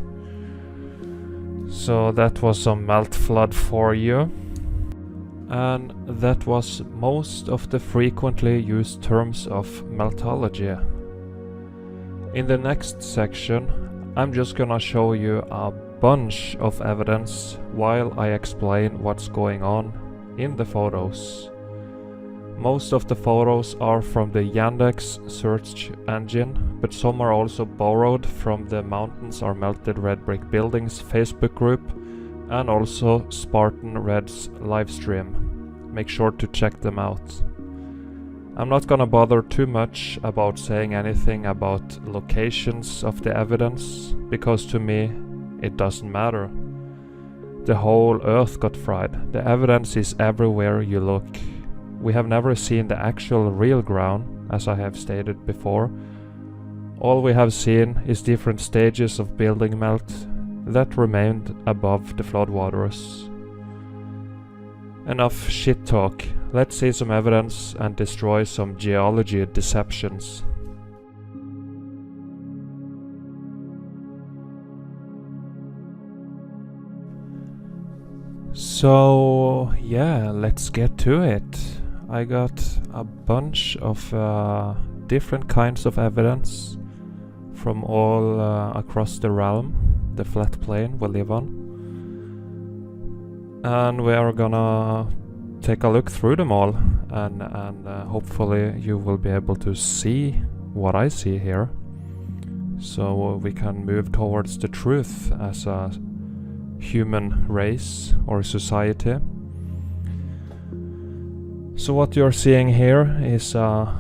So that was some melt flood for you. And that was most of the frequently used terms of meltology. In the next section, I'm just gonna show you a bunch of evidence while I explain what's going on in the photos. Most of the photos are from the Yandex search engine, but some are also borrowed from the Mountains Are Melted Red Brick Buildings Facebook group and also Spartan Red's live stream. Make sure to check them out. I'm not gonna bother too much about saying anything about locations of the evidence, because to me it doesn't matter. The whole earth got fried. The evidence is everywhere you look. We have never seen the actual real ground, as I have stated before. All we have seen is different stages of building melt that remained above the floodwaters. Enough shit talk. Let's see some evidence and destroy some geology deceptions. So yeah, let's get to it. I got a bunch of different kinds of evidence from all across the realm, the flat plane we live on. And we are gonna take a look through them all, and hopefully you will be able to see what I see here, so we can move towards the truth as a human race or society. So what you're seeing here is a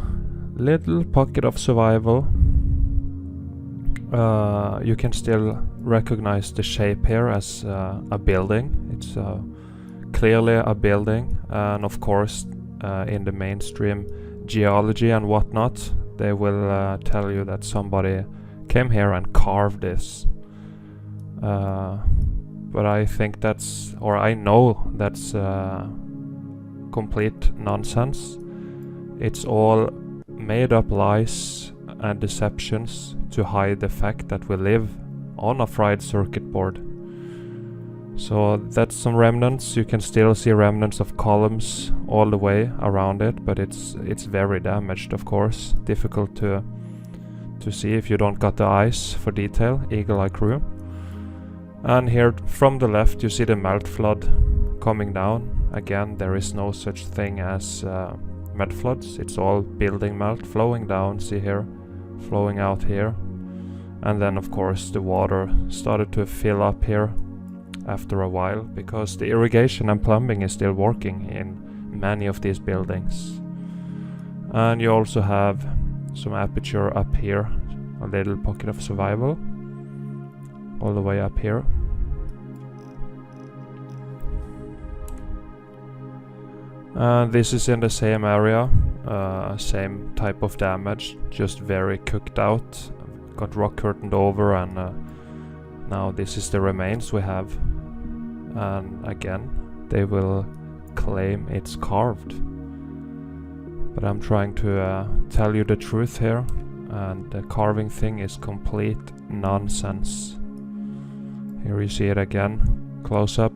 little pocket of survival. You can still recognize the shape here as a building. It's clearly a building, and of course in the mainstream geology and whatnot, they will tell you that somebody came here and carved this. But I think that's, or I know that's complete nonsense. It's all made up lies and deceptions to hide the fact that we live on a fried circuit board. So that's some remnants. You can still see remnants of columns all the way around it, but it's very damaged, of course. Difficult to see if you don't got the eyes for detail, eagle eye crew. And here from the left you see the melt flood coming down. Again, there is no such thing as melt floods. It's all building melt flowing down, see here, flowing out here. And then of course the water started to fill up here after a while, because the irrigation and plumbing is still working in many of these buildings. And you also have some aperture up here, a little pocket of survival all the way up here. This is in the same area, same type of damage, just very cooked out. Got rock curtained over, and now this is the remains we have. And again, they will claim it's carved. But I'm trying to tell you the truth here, and the carving thing is complete nonsense. Here you see it again, close up.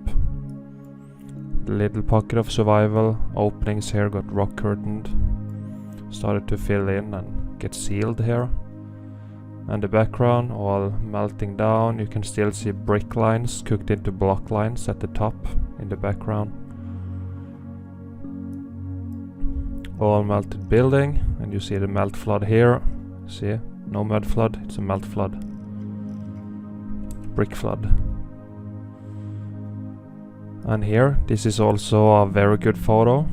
Little pocket of survival. Openings here got rock curtained. Started to fill in and get sealed here. And the background all melting down. You can still see brick lines cooked into block lines at the top in the background. All melted building, and you see the melt flood here. See, no mud flood, it's a melt flood. Brick flood. And here, this is also a very good photo.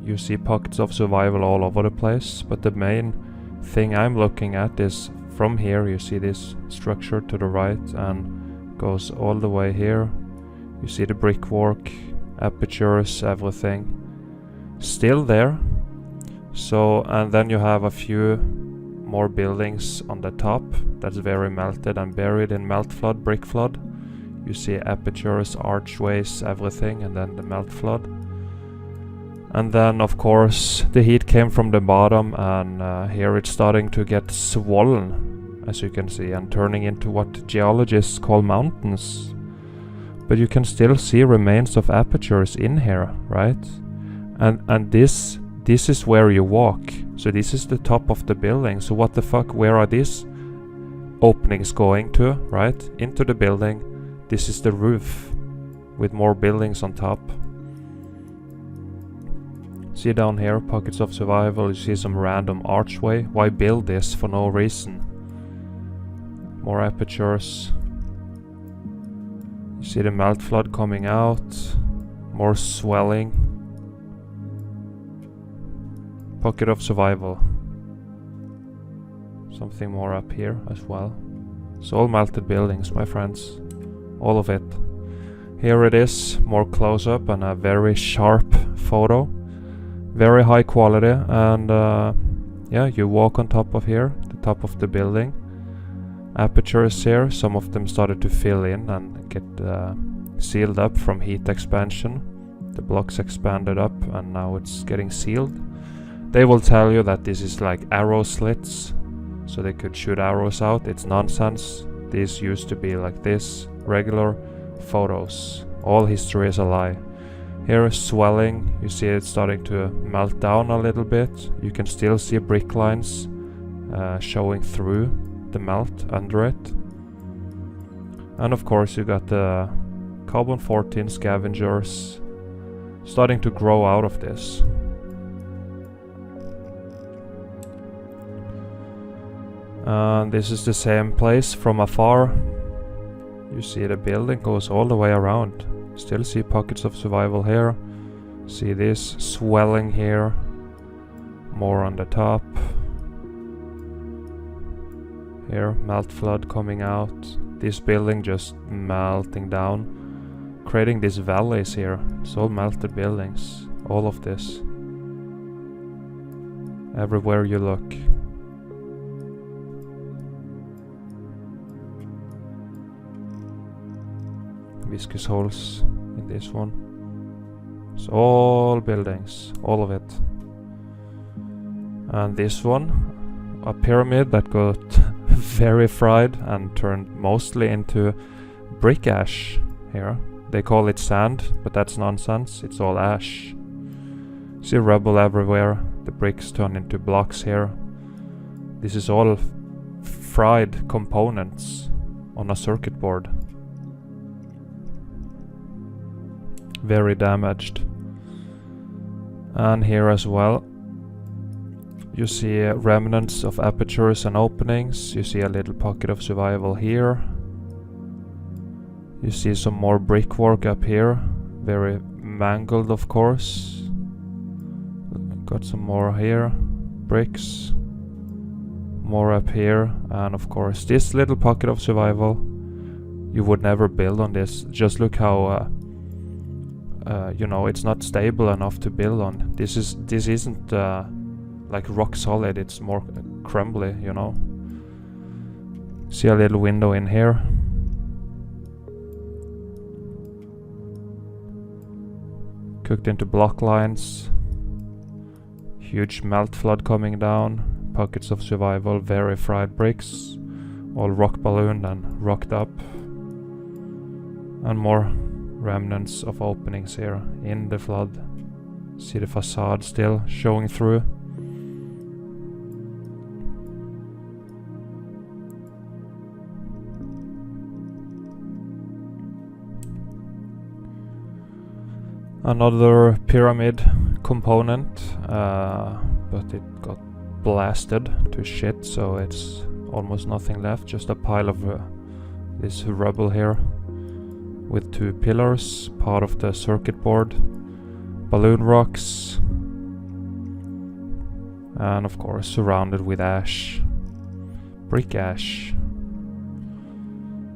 You see pockets of survival all over the place, but the main thing I'm looking at is from here. You see this structure to the right and goes all the way here. You see the brickwork, apertures, everything still there. So, and then you have a few more buildings on the top that's very melted and buried in melt flood, brick flood. You see apertures, archways, everything, and then the melt flood. And then of course the heat came from the bottom, and here it's starting to get swollen, as you can see, and turning into what geologists call mountains. But you can still see remains of apertures in here, right? And this is where you walk. So this is the top of the building. So what the fuck, where are these openings going to, right? Into the building. This is the roof with more buildings on top. See down here, pockets of survival. You see some random archway. Why build this for no reason? More apertures. You see the melt flood coming out. More swelling. Pocket of survival. Something more up here as well. It's all melted buildings, my friends. All of it. Here it is, more close up and a very sharp photo. Very high quality, and yeah, you walk on top of here, the top of the building. Apertures here, some of them started to fill in and get sealed up from heat expansion. The blocks expanded up and now it's getting sealed. They will tell you that this is like arrow slits, so they could shoot arrows out. It's nonsense. These used to be like this, regular photos. All history is a lie. Here is swelling. You see it starting to melt down a little bit. You can still see brick lines showing through the melt under it. And of course you got the carbon-14 scavengers starting to grow out of this. And this is the same place from afar. You see the building goes all the way around. Still see pockets of survival here. See this swelling here. More on the top. Here, melt flood coming out. This building just melting down, creating these valleys here. It's all melted buildings. All of this. Everywhere you look. Viscous holes in this one. It's all buildings, all of it. And this one, a pyramid that got very fried and turned mostly into brick ash here. They call it sand, but that's nonsense. It's all ash. See rubble everywhere. The bricks turn into blocks here. This is all fried components on a circuit board. Very damaged. And here as well you see remnants of apertures and openings. You see a little pocket of survival here. You see some more brickwork up here, very mangled of course. Got some more here, bricks, more up here, and of course this little pocket of survival. You would never build on this. Just look how you know, it's not stable enough to build on. This isn't like rock solid. It's more crumbly, you know. See a little window in here. Cooked into block lines. Huge melt flood coming down. Pockets of survival, very fried bricks. All rock ballooned and rocked up. And more remnants of openings here in the flood. See the facade still showing through. Another pyramid component, but it got blasted to shit, so it's almost nothing left. Just a pile of this rubble here with 2 pillars, part of the circuit board, balloon rocks, and of course surrounded with ash, brick ash.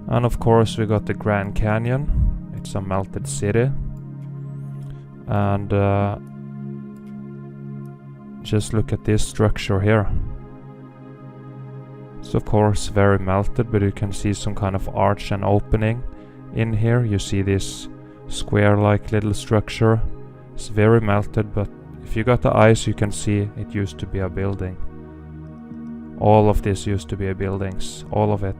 And of course we got the Grand Canyon. It's a melted city. And just look at this structure here. It's of course very melted, but you can see some kind of arch and opening in here. You see this square-like little structure. It's very melted, but if you got the eyes you can see it used to be a building. All of this used to be buildings, all of it.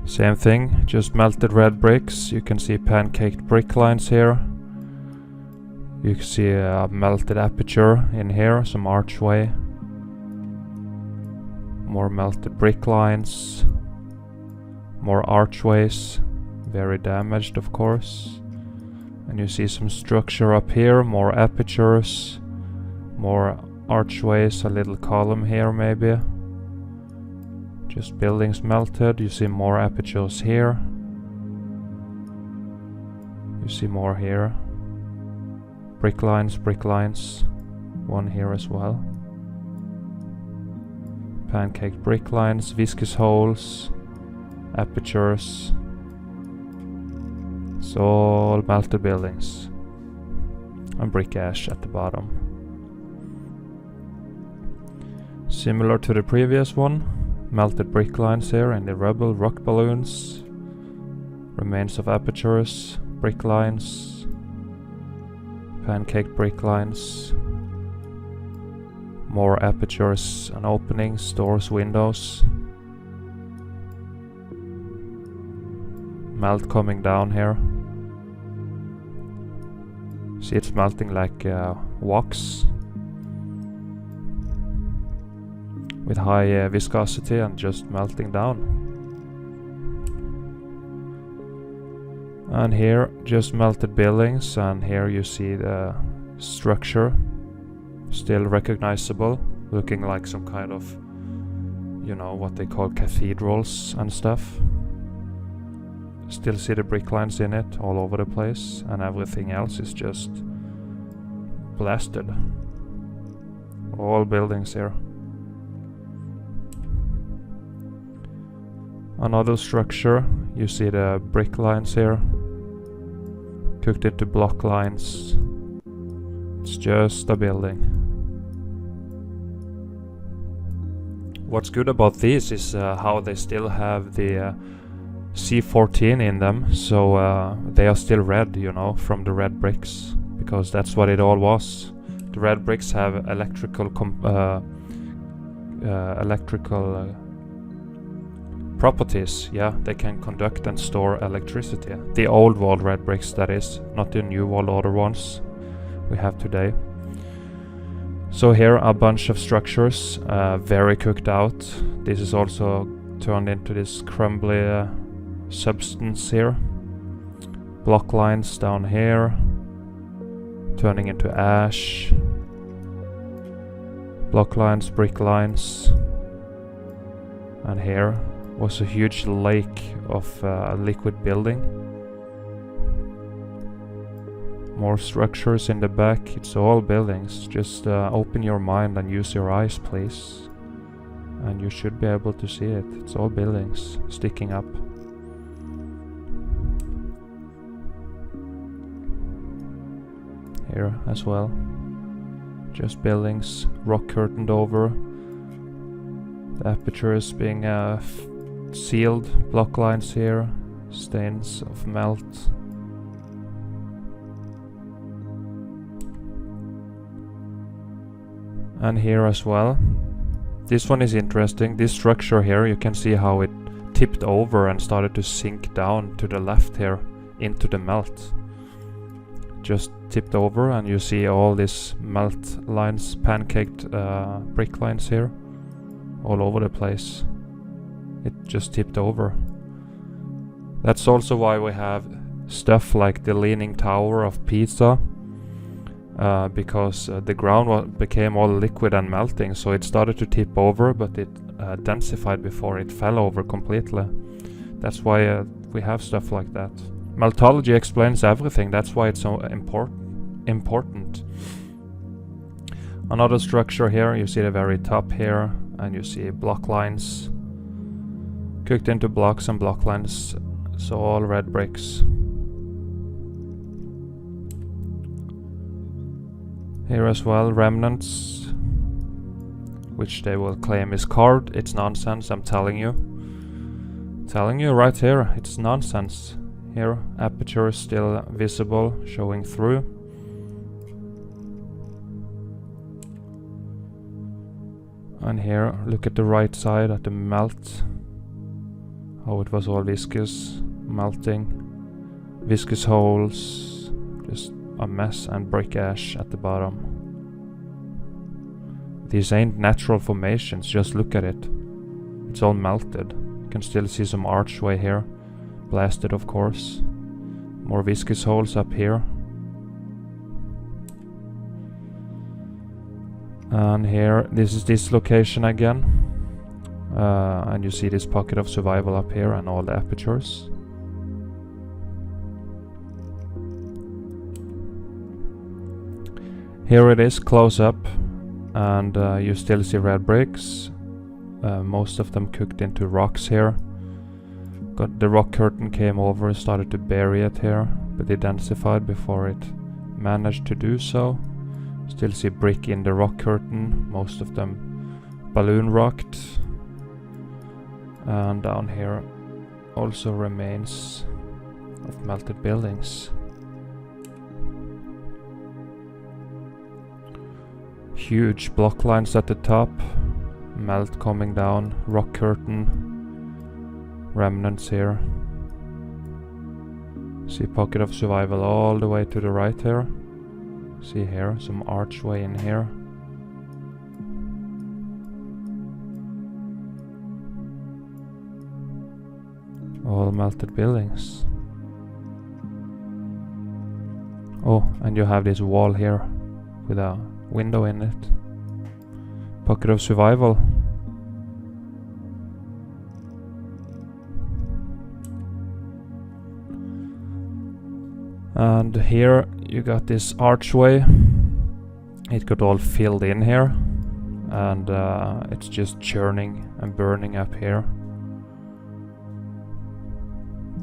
Same thing, just melted red bricks. You can see pancaked brick lines here. You can see a melted aperture in here, some archway. More melted brick lines. More archways, very damaged of course. And you see some structure up here, more apertures, more archways, a little column here maybe. Just buildings melted. You see more apertures here. You see more here. Brick lines, one here as well. Pancake brick lines, viscous holes, apertures. It's all melted buildings. And brick ash at the bottom. Similar to the previous one. Melted brick lines here in the rubble, rock balloons, remains of apertures, brick lines, pancake brick lines, more apertures and openings, doors, windows, melt coming down here. See, it's melting like wax. With high viscosity and just melting down. And here just melted buildings, and here you see the structure still recognizable, looking like some kind of, you know, what they call cathedrals and stuff. Still see the brick lines in it all over the place, and everything else is just blasted. All buildings here. Another structure, you see the brick lines here, cooked into block lines. It's just a building. What's good about these is how they still have the C14 in them, so they are still red, you know, from the red bricks, because that's what it all was. The red bricks have electrical properties. Yeah, they can conduct and store electricity. The old world red bricks, that is, not the new world order ones we have today. So here a bunch of structures, very cooked out. This is also turned into this crumbly substance here. Block lines down here, turning into ash. Block lines, brick lines. And here was a huge lake of liquid building. More structures in the back. It's all buildings. Just open your mind and use your eyes, please. And you should be able to see it. It's all buildings sticking up. Here as well. Just buildings, rock curtained over. The aperture is being sealed, block lines here, stains of melt. And here as well, This one is interesting. This structure here, you can see how it tipped over and started to sink down to the left here into the melt. Just tipped over, and you see all these melt lines, pancaked brick lines here all over the place. It just tipped over. That's also why we have stuff like the Leaning Tower of Pisa, because the ground became all liquid and melting, so it started to tip over, but it densified before it fell over completely. That's why we have stuff like that. Meltology explains everything. That's why it's so important. Another structure here, you see the very top here, and you see block lines cooked into blocks and block lines, so all red bricks. Here as well, remnants, which they will claim is carved. It's nonsense, I'm telling you. Telling you right here, it's nonsense. Here, aperture is still visible, showing through. And here, look at the right side at the melt. How it was all viscous, melting. Viscous holes, just a mess, and brick ash at the bottom. These ain't natural formations, just look at it. It's all melted. You can still see some archway here. Blasted, of course. More viscous holes up here. And here, this is this location again. And you see this pocket of survival up here and all the apertures. Here it is, close up. And you still see red bricks. Most of them cooked into rocks here. The rock curtain came over and started to bury it here, but it densified before it managed to do so. Still see brick in the rock curtain, most of them balloon rocked. And down here also remains of melted buildings. Huge block lines at the top, melt coming down, rock curtain. Remnants here. See pocket of survival all the way to the right here. See here, some archway in here. All melted buildings. Oh, and you have this wall here with a window in it. Pocket of survival. And here you got this archway. It got all filled in here, and it's just churning and burning up here.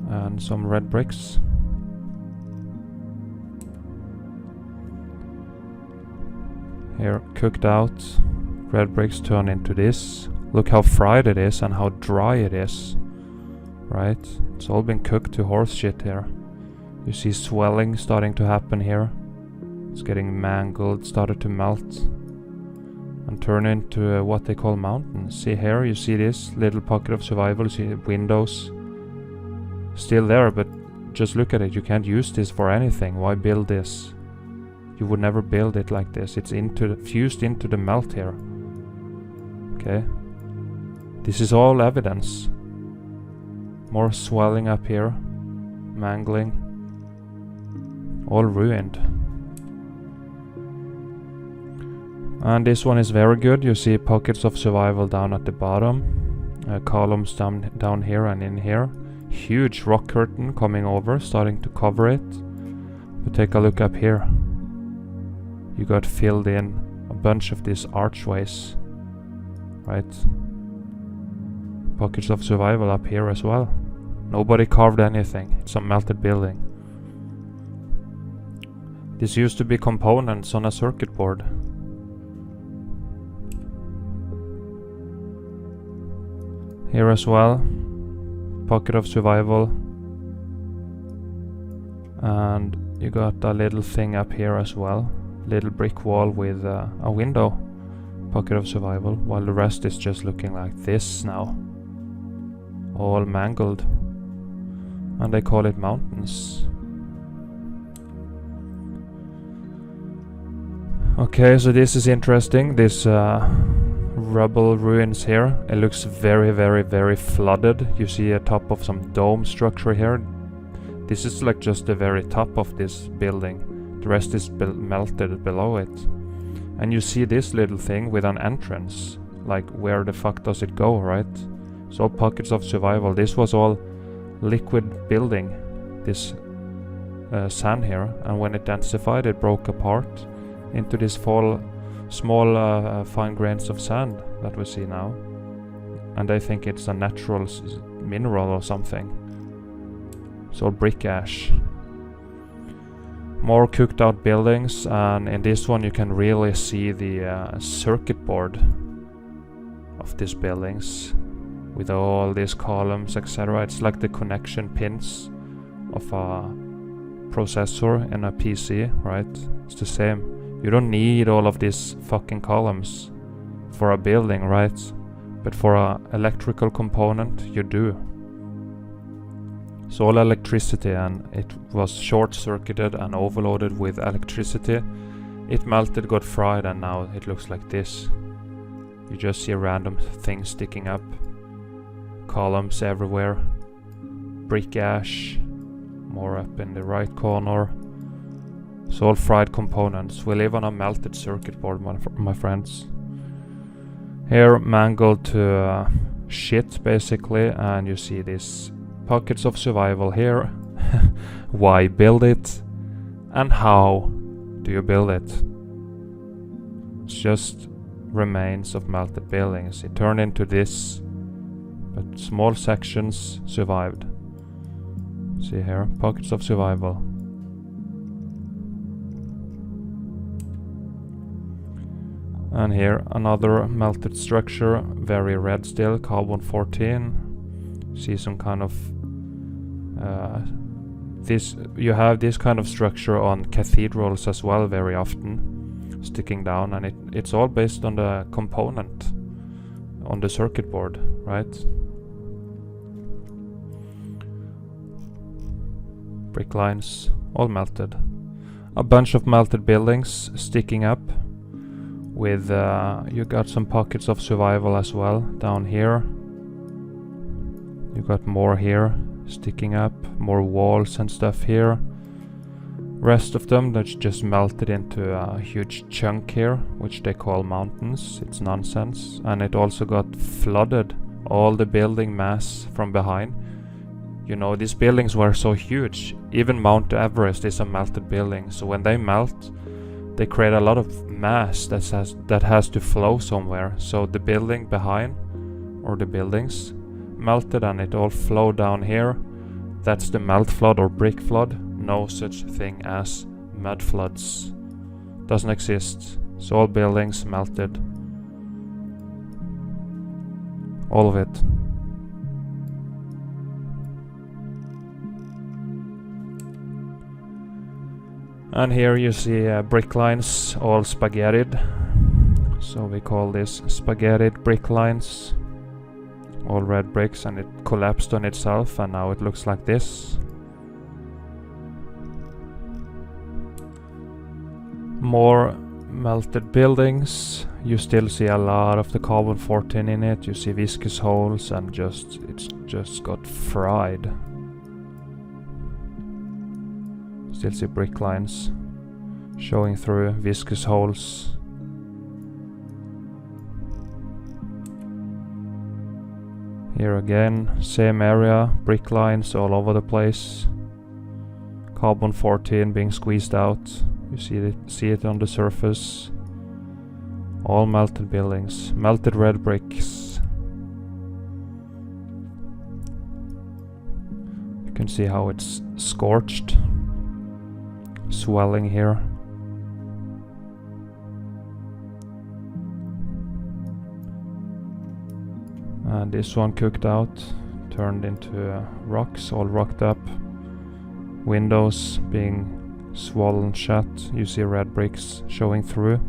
And some red bricks. Here, cooked out. Red bricks turn into this. Look how fried it is and how dry it is. Right? It's all been cooked to horse shit here. You see swelling starting to happen here. It's getting mangled, started to melt and turn into what they call mountains. See here, you see this little pocket of survival, you see windows still there, but just look at it. You can't use this for anything. Why build this? You would never build it like this. It's fused into the melt here. Okay. This is all evidence. More swelling up here. Mangling. All ruined. And this one is very good. You see pockets of survival down at the bottom. Columns down here and in here. Huge rock curtain coming over, starting to cover it. But take a look up here. You got filled in a bunch of these archways. Right? Pockets of survival up here as well. Nobody carved anything. It's a melted building. This used to be components on a circuit board. Here as well, pocket of survival. And you got a little thing up here as well. Little brick wall with a window. pocket of survival, while the rest is just looking like this now. All mangled. And they call it mountains. Okay, so this is interesting. This rubble ruins here. It looks very, very, very flooded. You see a top of some dome structure here. This is like just the very top of this building. The rest is melted below it. And you see this little thing with an entrance. Like, where the fuck does it go, right? It's all pockets of survival. This was all liquid building, this sand here. And when it densified, it broke apart into this small fine grains of sand that we see now. And I think it's a natural mineral or something. It's all brick ash. More cooked out buildings, and in this one you can really see the circuit board of these buildings with all these columns, etc. It's like the connection pins of a processor in a PC, right? It's the same. You don't need all of these fucking columns for a building, right? But for a electrical component, you do. So all electricity, and it was short-circuited and overloaded with electricity. It melted, got fried, and now it looks like this. You just see random things sticking up. Columns everywhere. Brick ash. More up in the right corner. So all fried components. We live on a melted circuit board, my friends. Here mangled to shit, basically, and you see this pockets of survival here. Why build it? And how do you build it? It's just remains of melted buildings. It turned into this, but small sections survived. See here, pockets of survival. And here another melted structure, very red still, carbon 14. See some kind of you have this kind of structure on cathedrals as well very often, sticking down, and it's all based on the component on the circuit board, right? Brick lines, all melted. A bunch of melted buildings sticking up with you got some pockets of survival as well down here. You got more here sticking up, more walls and stuff here. Rest of them that's just melted into a huge chunk here, which they call mountains. It's nonsense. And it also got flooded, all the building mass from behind. You know, these buildings were so huge. Even Mount Everest is a melted building. So when they melt, they create a lot of mass that has to flow somewhere. So the building behind, or the buildings, melted and it all flowed down here. That's the melt flood or brick flood. No such thing as mud floods. Doesn't exist. So all buildings melted. All of it. And here you see brick lines all spaghettied. So we call this spaghettied brick lines. All red bricks, and it collapsed on itself, and now it looks like this. More melted buildings. You still see a lot of the carbon 14 in it. You see viscous holes, and it's just got fried. Still see brick lines showing through, viscous holes. Here again, same area, brick lines all over the place. Carbon 14 being squeezed out. You see it on the surface. All melted buildings, melted red bricks. You can see how it's scorched. Swelling here. And this one cooked out, turned into rocks, all rocked up. Windows being swollen shut. You see red bricks showing through.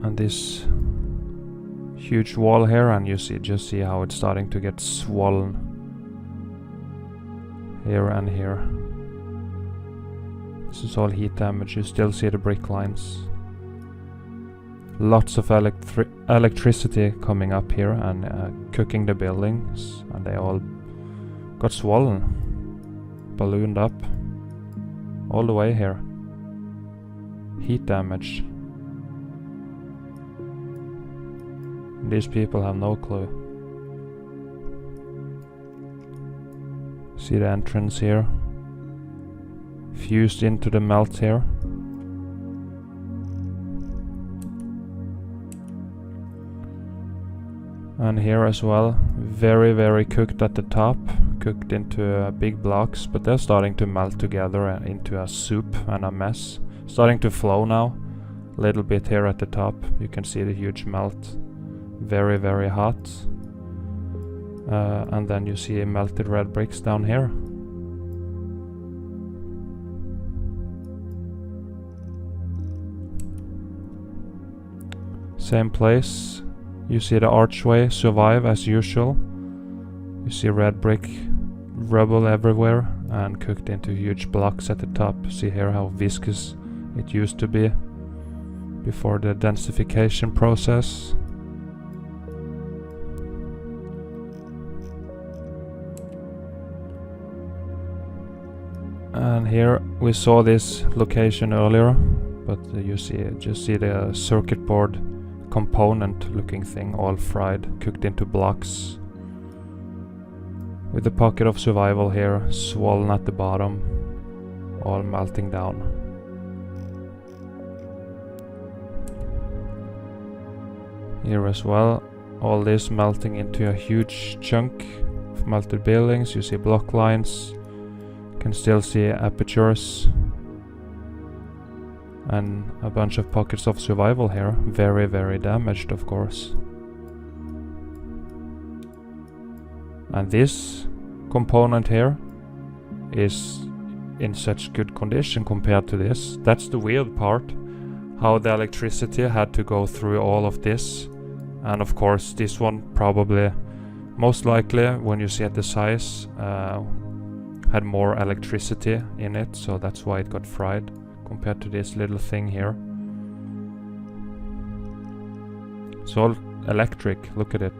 And this huge wall here, and you just see how it's starting to get swollen here and here. This is all heat damage. You still see the brick lines. Lots of electricity coming up here and cooking the buildings, and they all got swollen, ballooned up all the way here. Heat damage. These people have no clue. See the entrance here? Fused into the melt here. And here as well, very, very cooked at the top, cooked into big blocks, but they're starting to melt together into a soup and a mess. Starting to flow now, a little bit here at the top. You can see the huge melt, very, very hot. And then you see melted red bricks down here. Same place. You see the archway survive as usual. You see red brick rubble everywhere and cooked into huge blocks at the top. See here how viscous it used to be before the densification process. And here we saw this location earlier, but you just see the circuit board component looking thing all fried, cooked into blocks, with the pocket of survival here swollen at the bottom, all melting down. Here as well, all this melting into a huge chunk of melted buildings. You see block lines, can still see apertures, and a bunch of pockets of survival here, very, very damaged of course. And this component here is in such good condition compared to this. That's the weird part, how the electricity had to go through all of this. And of course this one probably, most likely when you see at the size, had more electricity in it, so that's why it got fried compared to this little thing here. It's all electric, look at it.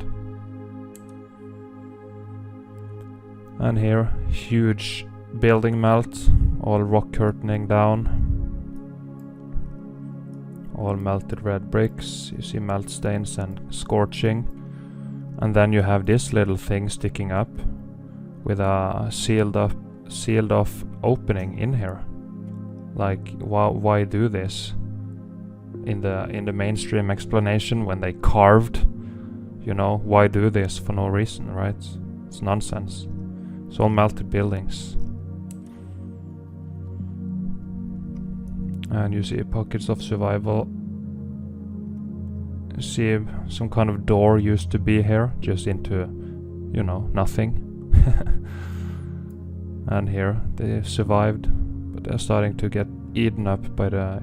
And here, huge building melt, all rock curtaining down. All melted red bricks, you see melt stains and scorching. And then you have this little thing sticking up with a sealed off opening in here. Like, why do this? In the mainstream explanation, when they carved, you know, why do this for no reason, right? It's nonsense. It's all melted buildings. And you see pockets of survival. You see some kind of door used to be here, just into, you know, nothing. And here they survived, but they're starting to get eaten up by the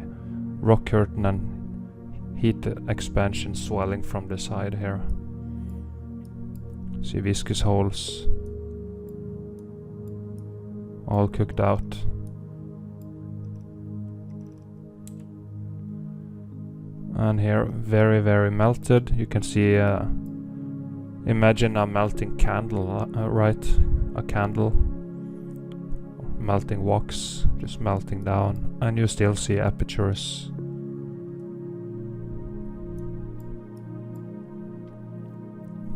rock curtain and heat expansion swelling from the side here. See viscous holes, all cooked out. And here, very, very melted. You can see, imagine a melting candle, right? A candle. Melting wax, just melting down. And you still see apertures.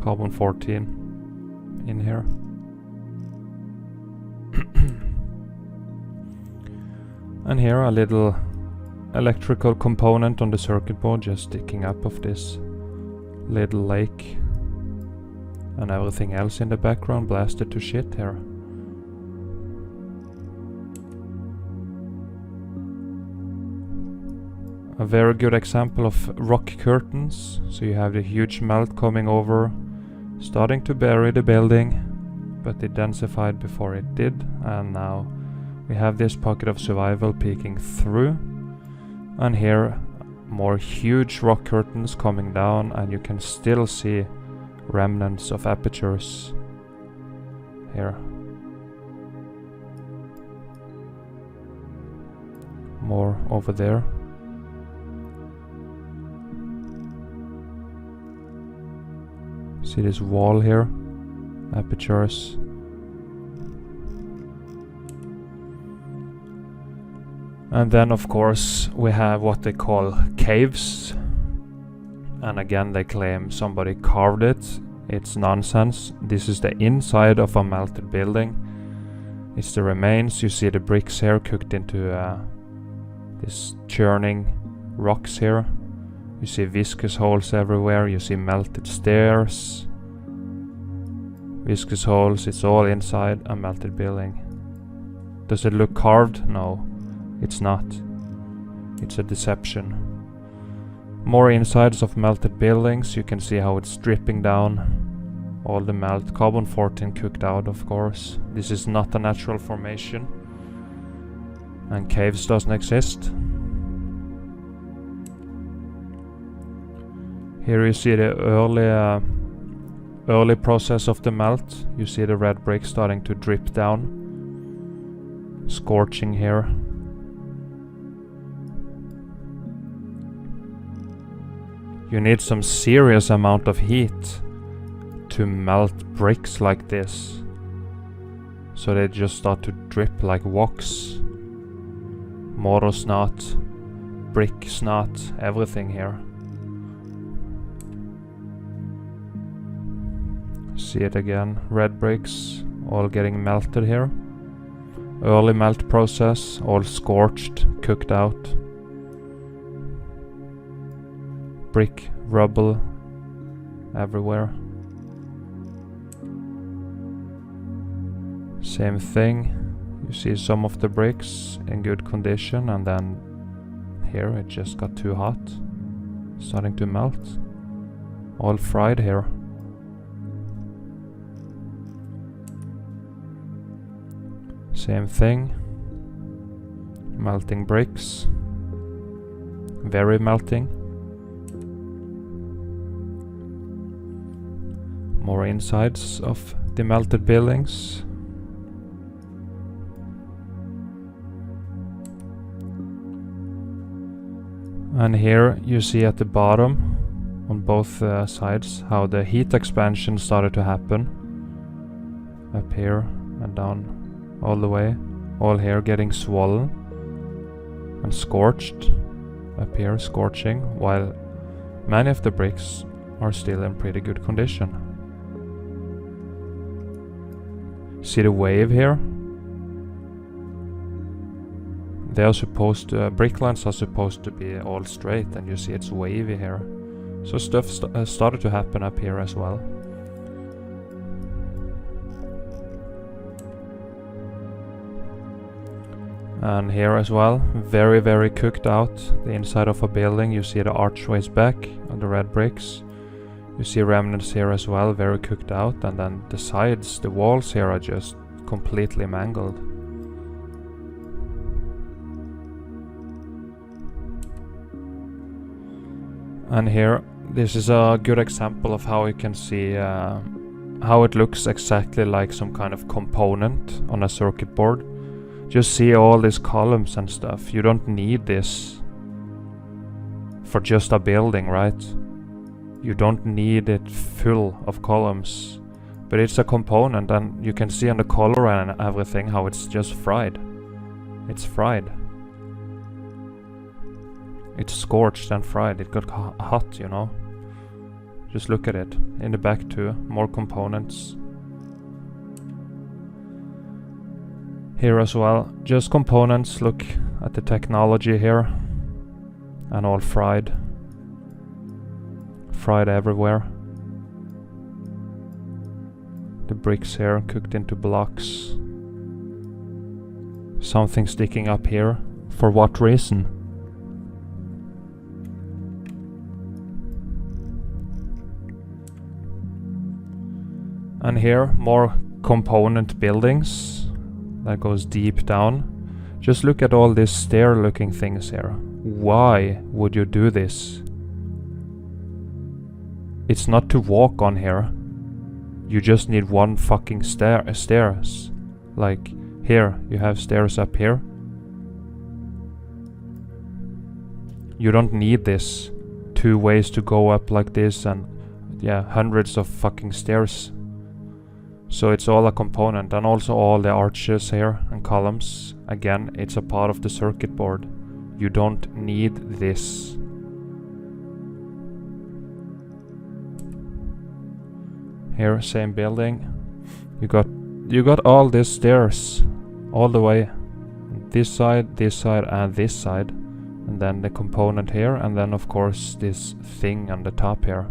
Carbon 14 in here. And here a little electrical component on the circuit board just sticking up of this little lake, and everything else in the background blasted to shit here. A very good example of rock curtains. So you have the huge melt coming over, starting to bury the building, but it densified before it did, and now we have this pocket of survival peeking through. And here more huge rock curtains coming down, and you can still see remnants of apertures here. More over there. See this wall here? Apertures. And then of course we have what they call caves. And again they claim somebody carved it. It's nonsense. This is the inside of a melted building. It's the remains. You see the bricks here cooked into this churning rocks here. You see viscous holes everywhere. You see melted stairs. Viscous holes. It's all inside a melted building. Does it look carved? No, it's not. It's a deception. More insides of melted buildings. You can see how it's dripping down. All the melt. Carbon-14 cooked out, of course. This is not a natural formation. And caves doesn't exist. Here you see the early process of the melt. You see the red brick starting to drip down. Scorching here. You need some serious amount of heat to melt bricks like this. So they just start to drip like wax. Mortar snot, brick snot, everything here. See it again, red bricks, all getting melted here. Early melt process, all scorched, cooked out. Brick, rubble, everywhere. Same thing. You see some of the bricks in good condition, and then here it just got too hot. Starting to melt. All fried here. Same thing. Melting bricks. Very melting. More insides of the melted buildings. And here you see at the bottom on both sides how the heat expansion started to happen. Up here and down all the way. All here getting swollen and scorched. Up here scorching, while many of the bricks are still in pretty good condition. See the wave here? They are supposed to, brick lines are supposed to be all straight, and you see it's wavy here. So stuff started to happen up here as well. And here as well, very, very cooked out. The inside of a building, you see the archways back on the red bricks. You see remnants here as well, very cooked out. And then the sides, the walls here are just completely mangled. And here, this is a good example of how you can see how it looks exactly like some kind of component on a circuit board. Just see all these columns and stuff. You don't need this for just a building, right? You don't need it full of columns. But it's a component, and you can see on the color and everything how it's just fried. It's fried. It's scorched and fried. It got hot, you know. Just look at it. In the back too, more components. Here as well, just components. Look at the technology here. And all fried. Fried everywhere. The bricks here cooked into blocks. Something sticking up here. For what reason? And here, more component buildings that goes deep down. Just look at all these stair looking things here. Why would you do this? It's not to walk on here. You just need one fucking stairs. Like here, you have stairs up here. You don't need this. 2 ways to go up like this and yeah, hundreds of fucking stairs. So it's all a component, and also all the arches here and columns. Again, it's a part of the circuit board. You don't need this. Here, same building. You got all these stairs all the way. This side, and this side. And then the component here, and then of course this thing on the top here.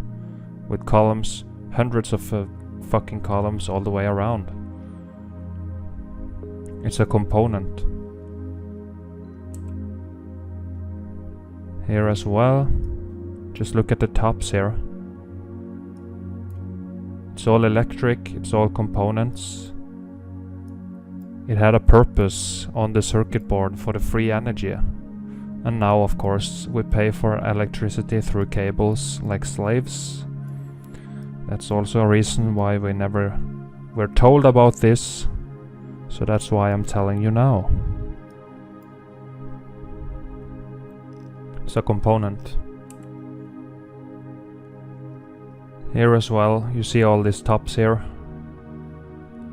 With columns, hundreds of fucking columns all the way around. It's a component. Here as well. Just look at the tops here. It's all electric, it's all components. It had a purpose on the circuit board for the free energy. And now of course we pay for electricity through cables like slaves. That's also a reason why we never were told about this. So that's why I'm telling you now. It's a component. Here as well, you see all these tops here.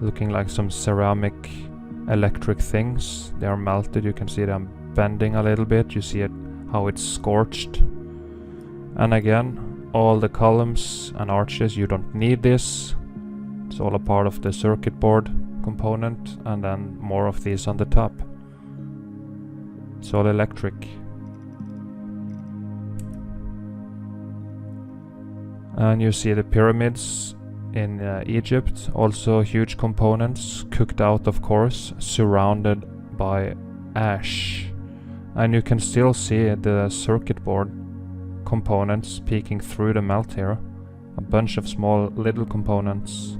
Looking like some ceramic electric things. They are melted, you can see them bending a little bit. You see it, how it's scorched. And again, all the columns and arches, you don't need this. It's all a part of the circuit board component, and then more of these on the top. It's all electric. And you see the pyramids in Egypt, also huge components, cooked out of course, surrounded by ash. And you can still see the circuit board components peeking through the melt here. A bunch of small little components.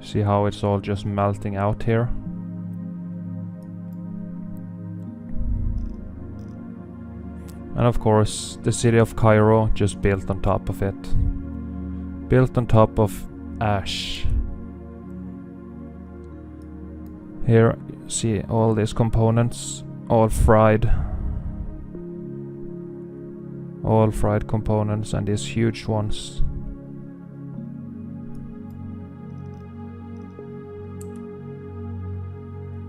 See how it's all just melting out here? And of course, the city of Cairo just built on top of it. Built on top of ash. Here, see all these components, all fried. All fried components, and these huge ones.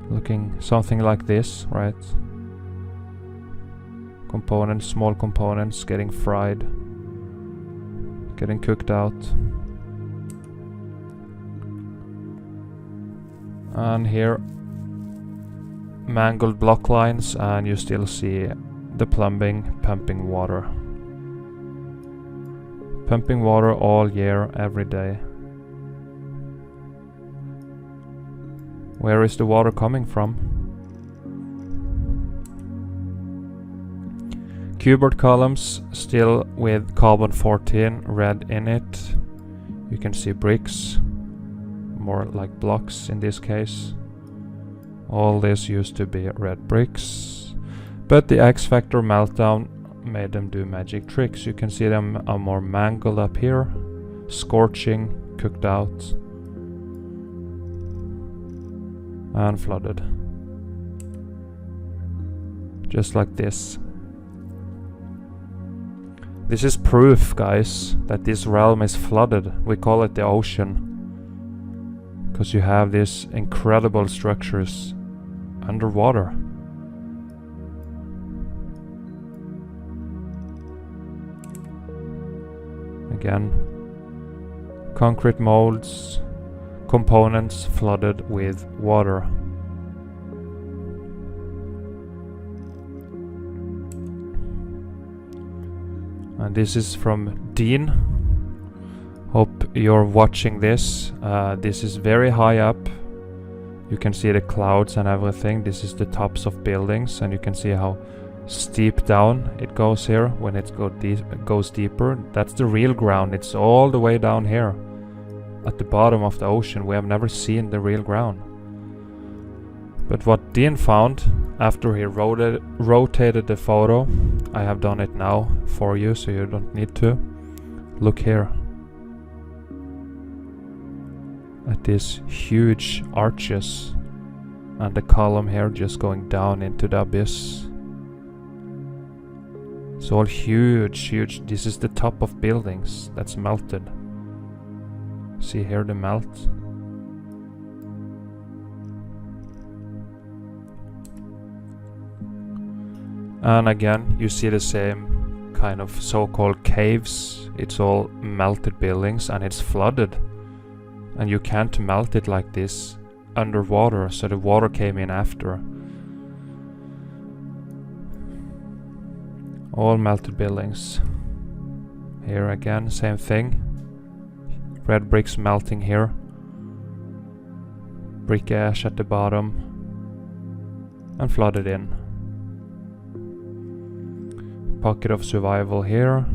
Looking something like this, right? Components, small components getting fried, getting cooked out. And here, mangled block lines, and you still see the plumbing pumping water. Pumping water all year, every day. Where is the water coming from? Cupboard columns, still with carbon 14 red in it. You can see bricks, more like blocks in this case. All this used to be red bricks, but the X Factor meltdown made them do magic tricks. You can see them are more mangled up here, scorching, cooked out, and flooded. Just like this. This is proof, guys, that this realm is flooded. We call it the ocean. Because you have these incredible structures underwater. Again, concrete molds, components flooded with water. And this is from Dean. Hope you're watching this. This is very high up. You can see the clouds and everything. This is the tops of buildings, and you can see how steep down it goes here when it goes deeper. That's the real ground. It's all the way down here at the bottom of the ocean. We have never seen the real ground. But what Dean found after he rotated the photo, I have done it now for you so you don't need to. Look here at these huge arches and the column here just going down into the abyss. It's all huge. This is the top of buildings that's melted. See here the melt. And again, you see the same kind of so-called caves. It's all melted buildings and it's flooded. And you can't melt it like this underwater, so the water came in after. All melted buildings. Here again, same thing. Red bricks melting here. Brick ash at the bottom. And flooded in. Pocket of survival here.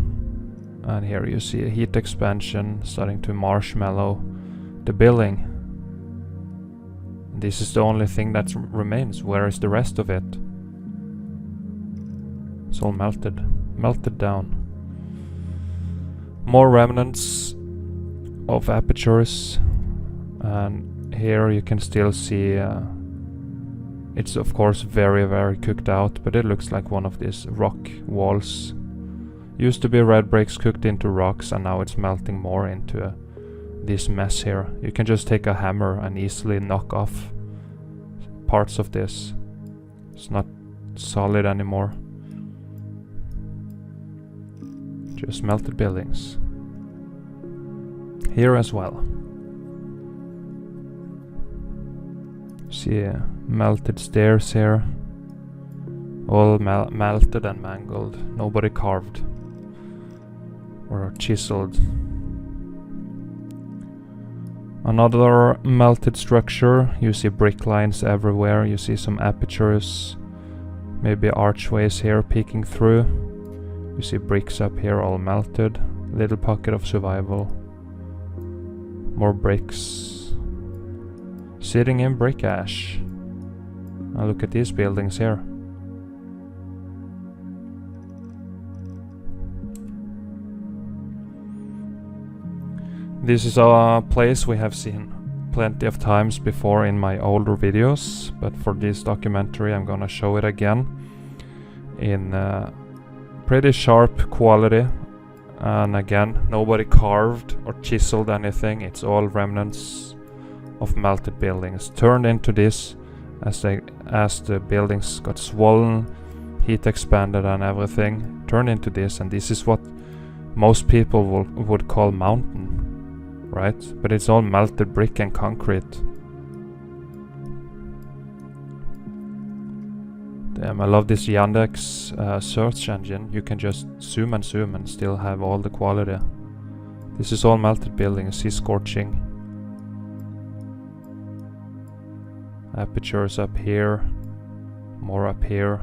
And here you see a heat expansion starting to marshmallow the building. This is the only thing that remains. Where is the rest of it? It's all melted down. More remnants of apertures, and here you can still see it's of course very cooked out, but it looks like one of these rock walls. Used to be red bricks cooked into rocks, and now it's melting more into this mess here. You can just take a hammer and easily knock off parts of this. It's not solid anymore. Just melted buildings. Here as well. See melted stairs here. All melted and mangled. Nobody carved or chiseled. Another melted structure. You see brick lines everywhere. You see some apertures. Maybe archways here peeking through. You see bricks up here all melted. Little pocket of survival. More bricks. Sitting in brick ash. Now look at these buildings here. This is a place we have seen plenty of times before in my older videos, but for this documentary I'm gonna show it again in pretty sharp quality. And again, nobody carved or chiseled anything. It's all remnants of melted buildings turned into this as the buildings got swollen, heat expanded and everything, turned into this. And this is what most people would call mountain, right? But it's all melted brick and concrete. Damn, I love this Yandex search engine. You can just zoom and still have all the quality. This is all melted buildings. See scorching. Apertures up here. More up here.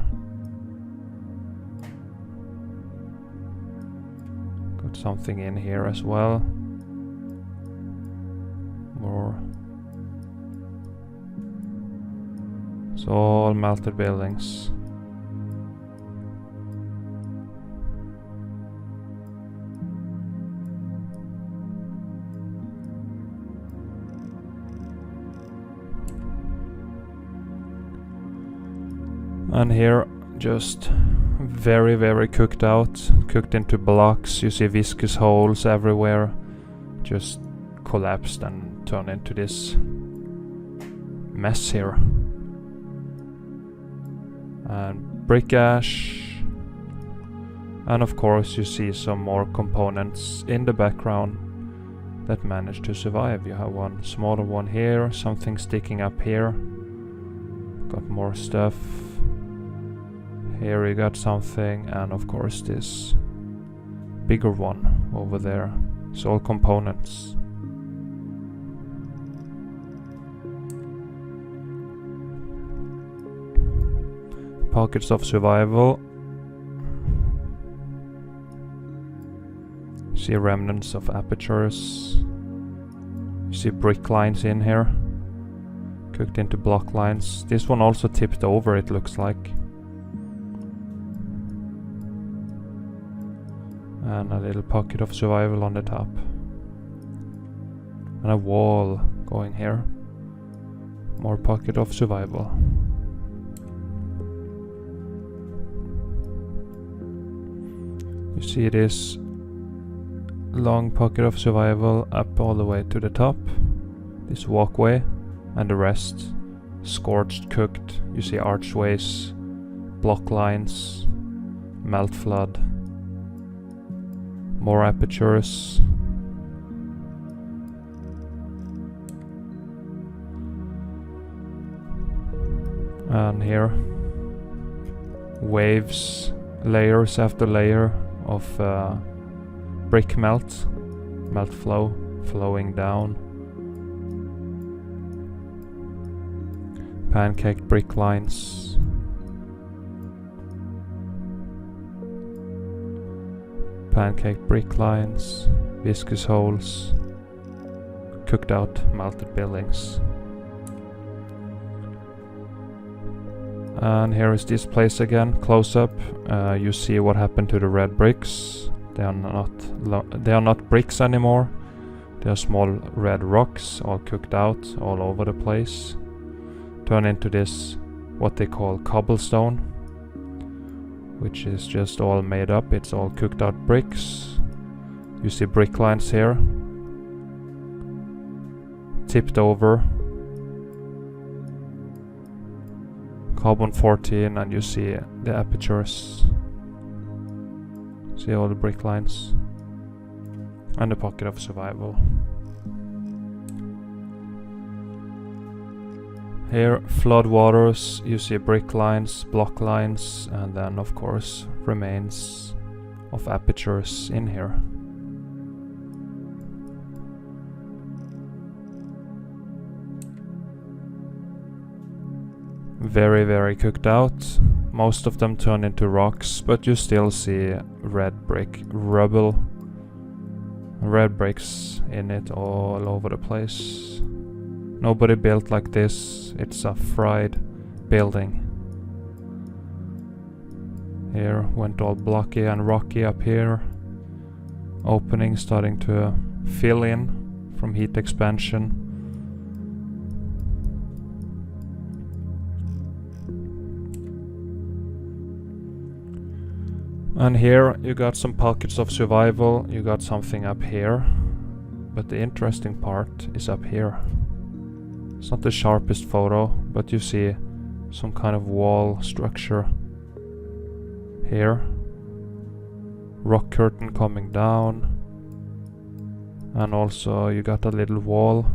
Got something in here as well. More. It's all melted buildings. And here just very cooked out, cooked into blocks. You see viscous holes everywhere, just collapsed and turned into this mess here. And brick ash, and of course you see some more components in the background that managed to survive. You have one smaller one here, something sticking up here, got more stuff. Here you got something, and of course this bigger one over there. It's all components. Pockets of survival. See remnants of apertures. You see brick lines in here. Cooked into block lines. This one also tipped over, it looks like. And a little pocket of survival on the top. And a wall going here. More pocket of survival. You see this long pocket of survival up all the way to the top. This walkway and the rest scorched, cooked. You see archways, block lines, melt flood, more apertures. And here, waves, layers after layer of brick melt flow, flowing down. Pancake brick lines. Pancake brick lines, viscous holes, cooked out melted buildings. And here is this place again, close up. You see what happened to the red bricks. They are not bricks anymore. They are small red rocks, all cooked out all over the place. Turn into this, what they call cobblestone, which is just all made up. It's all cooked out bricks. You see brick lines here, tipped over. Carbon 14, and you see the apertures. See all the brick lines. And the pocket of survival. Here, flood waters, you see brick lines, block lines, and then of course remains of apertures in here. Very, very cooked out. Most of them turn into rocks, but you still see red brick rubble. Red bricks in it all over the place. Nobody built like this. It's a fried building. Here went all blocky and rocky up here. Opening starting to fill in from heat expansion. And here you got some pockets of survival, you got something up here, but the interesting part is up here. It's not the sharpest photo, but you see some kind of wall structure here. Rock curtain coming down, and also you got a little wall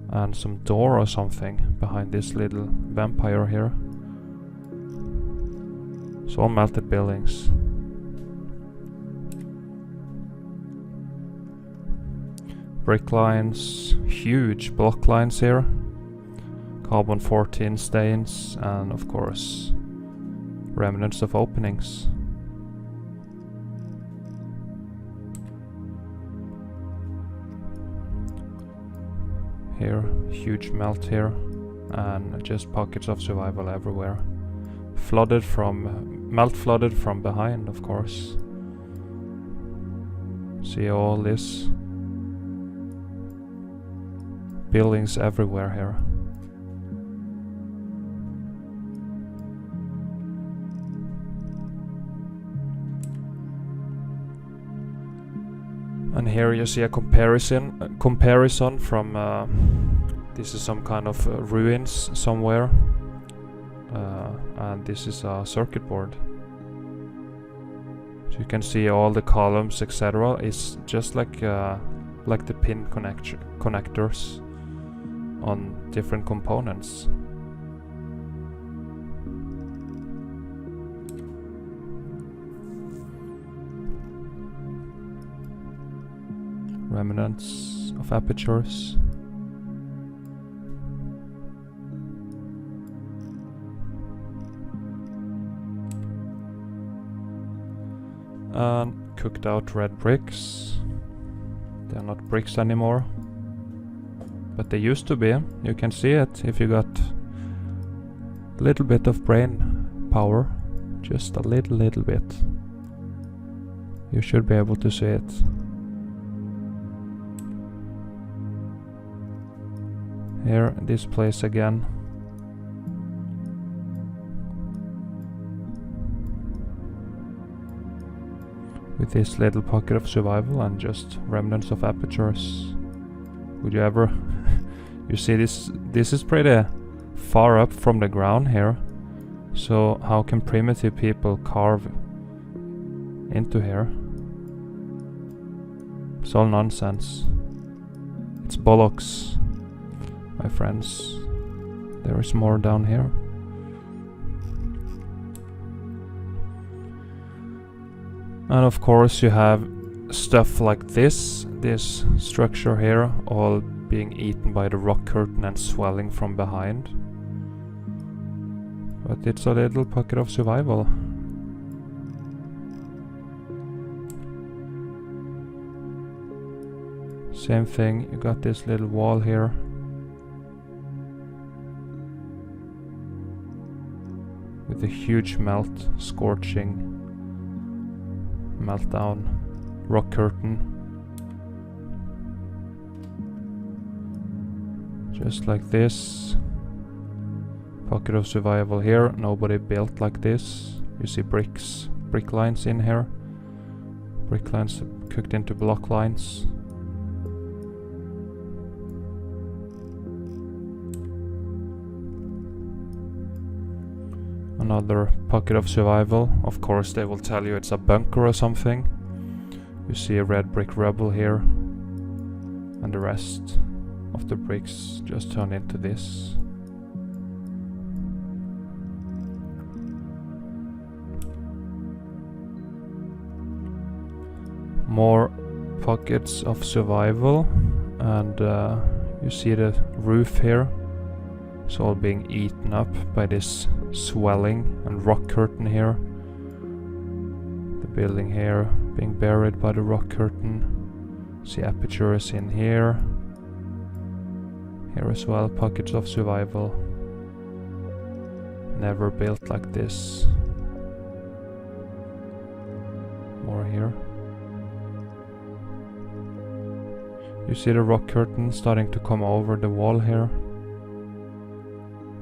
and some door or something behind this little vampire here. It's all melted buildings. Brick lines, huge block lines here. Carbon 14 stains, and of course remnants of openings. Here, huge melt here, and just pockets of survival everywhere. Melt flooded from behind, of course. See all this. Buildings everywhere here. And here you see a comparison from this is some kind of ruins somewhere, and this is a circuit board. So you can see all the columns, etc. It's just like the pin connectors on different components. Remnants of apertures. And cooked out red bricks. They're not bricks anymore. but they used to be. You can see it if you got a little bit of brain power, just a little bit. You should be able to see it. Here, this place again. With this little pocket of survival and just remnants of apertures. Would you ever... You see this is pretty far up from the ground here. So how can primitive people carve into here? It's all nonsense. It's bollocks, my friends. There is more down here. And of course you have stuff like this structure here, all being eaten by the rock curtain and swelling from behind. But it's a little pocket of survival. Same thing, you got this little wall here. With a huge melt, scorching meltdown, rock curtain. Just like this. Pocket of survival here, nobody built like this. You see brick lines in here. Brick lines cooked into block lines. Another pocket of survival. Of course they will tell you it's a bunker or something. You see a red brick rubble here. And the rest of the bricks just turn into this. More pockets of survival. And you see the roof here. It's all being eaten up by this swelling and rock curtain here. The building here being buried by the rock curtain. See apertures in here. Here as well, pockets of survival. Never built like this. More here. You see the rock curtain starting to come over the wall here.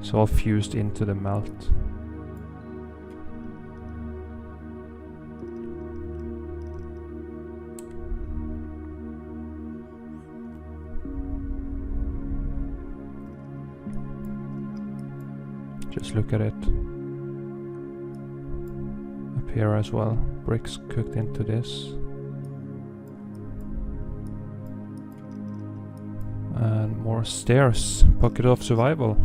It's all fused into the melt. Just look at it. Up here as well, bricks cooked into this. And more stairs, pocket of survival.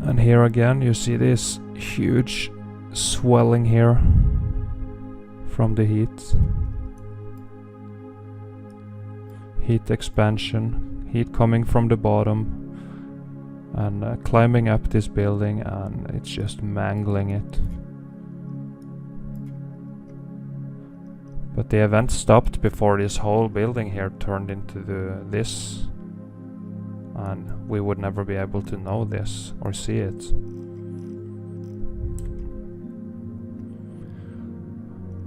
And here again you see this huge swelling here from the heat. Heat expansion, heat coming from the bottom and climbing up this building, and it's just mangling it. But the event stopped before this whole building here turned into this. And we would never be able to know this or see it.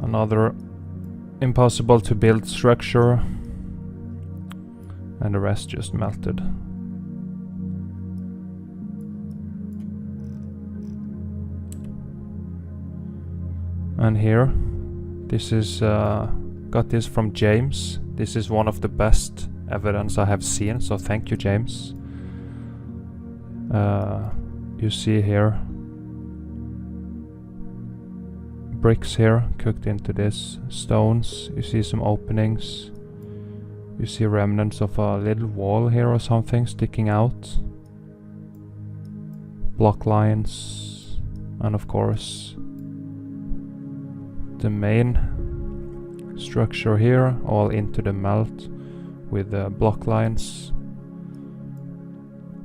Another impossible to build structure, and the rest just melted. And here, this is got this from James. This is one of the best evidence I have seen, so thank you, James. You see here bricks here cooked into this, stones, you see some openings, you see remnants of a little wall here or something sticking out, block lines, and of course the main structure here all into the melt with block lines,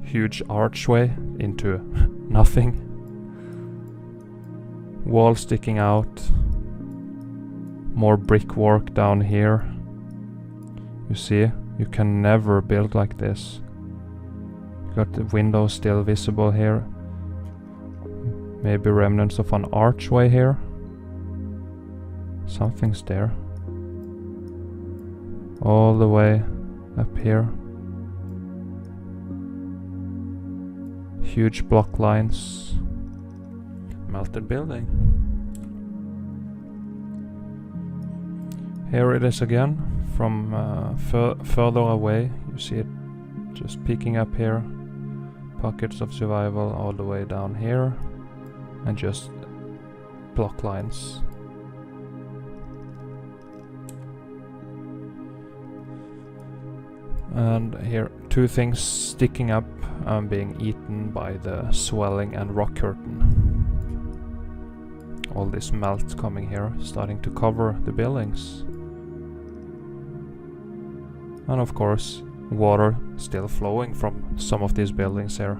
huge archway into nothing, wall sticking out, more brickwork down here, You see, you can never build like this. You got the window still visible here. Maybe remnants of an archway here. Something's there. All the way up here. Huge block lines. Melted building. Here it is again. From further away, you see it just peeking up here. Pockets of survival all the way down here. And just block lines. And here, two things sticking up and being eaten by the swelling and rock curtain. All this melt coming here, starting to cover the buildings. And of course, water still flowing from some of these buildings here.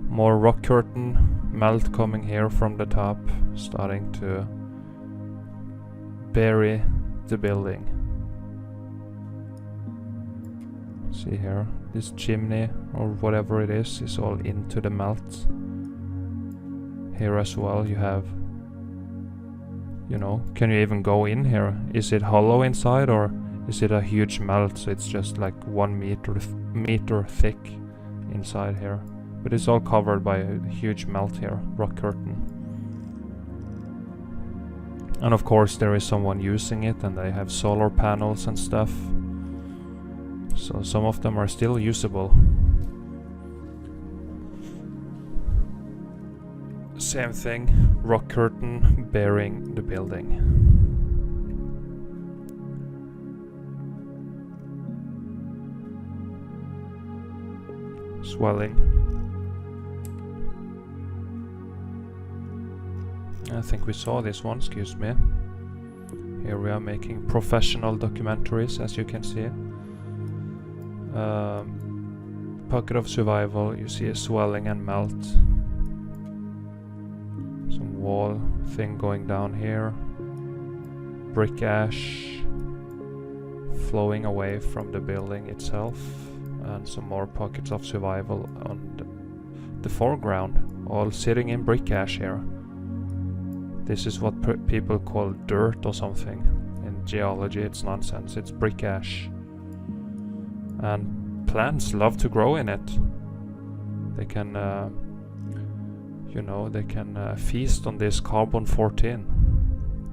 More rock curtain melt coming here from the top, starting to bury the building. See here, this chimney or whatever it is all into the melt. Here as well you have, you know, can you even go in here? Is it hollow inside or is it a huge melt? So it's just like 1 meter thick inside here. But it's all covered by a huge melt here, rock curtain. And of course there is someone using it and they have solar panels and stuff. So some of them are still usable. Same thing, rock curtain burying the building. Swelling. I think we saw this one, excuse me. Here we are making professional documentaries, as you can see. Pocket of survival, you see a swelling and melt. Some wall thing going down here. Brick ash flowing away from the building itself. And some more pockets of survival on the foreground, all sitting in brick ash here. This is what people call dirt or something. In geology it's nonsense, it's brick ash. And plants love to grow in it. They can, you know, they can feast on this carbon-14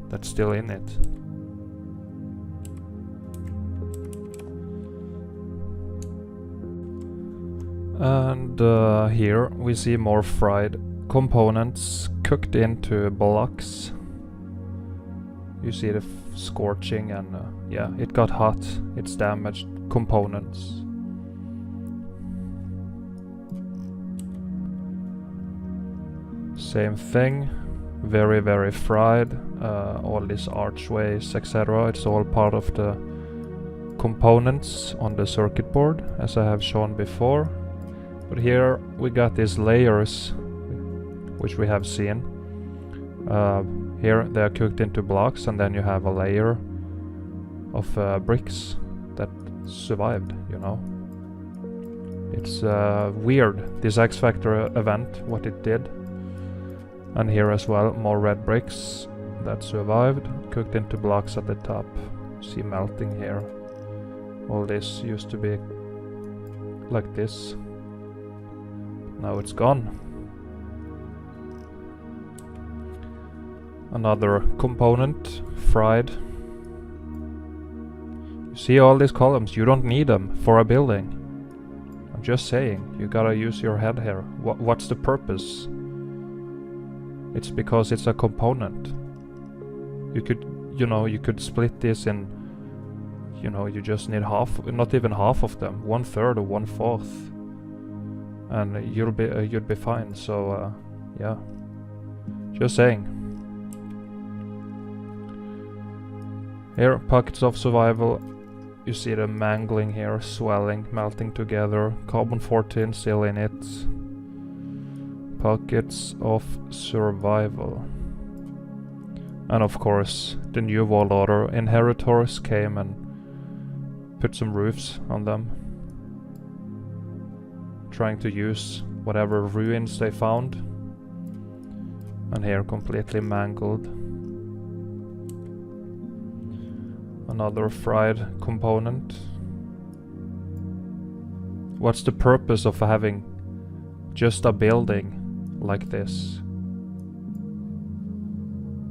that's still in it. And here we see more fried components cooked into blocks. You see the scorching and yeah, it got hot. It's damaged components. Same thing, very very fried. All these archways, etc. It's all part of the components on the circuit board, as I have shown before. But here we got these layers, which we have seen. Here they are cooked into blocks, and then you have a layer of bricks that survived, you know. It's weird, this X Factor event, what it did. And here as well, more red bricks that survived, cooked into blocks at the top. See melting here. All this used to be like this. Now it's gone. Another component, fried. You see all these columns, you don't need them for a building. I'm just saying, you gotta use your head here. What's the purpose? It's because it's a component. You could, you know, you could split this in, you know, you just need half, not even half of them, 1/3 or 1/4. And you'd be fine. So yeah, just saying. Here, pockets of survival. You see the mangling here, swelling, melting together. Carbon-14 still in it. Pockets of survival. And of course, the New World Order inheritors came and put some roofs on them, trying to use whatever ruins they found. And here, completely mangled. Another fried component. What's the purpose of having just a building like this?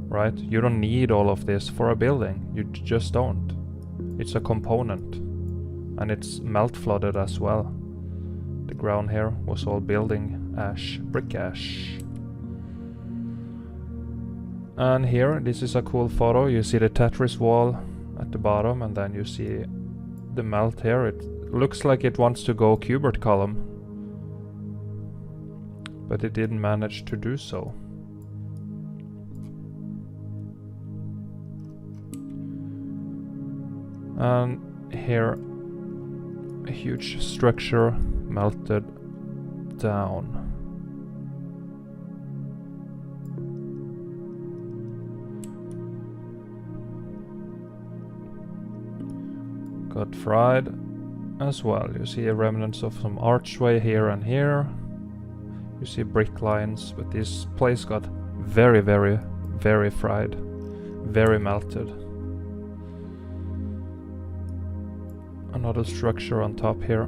Right? You don't need all of this for a building. You just don't. It's a component. And it's melt flooded as well. The ground here was all building ash, brick ash. And here, this is a cool photo. You see the Tetris wall at the bottom, and then you see the melt here. It looks like it wants to go Kubert column, but it didn't manage to do so. And here, a huge structure melted down. Got fried as well. You see remnants of some archway here and here. You see brick lines, but this place got very, very, very fried. Very melted. Another structure on top here.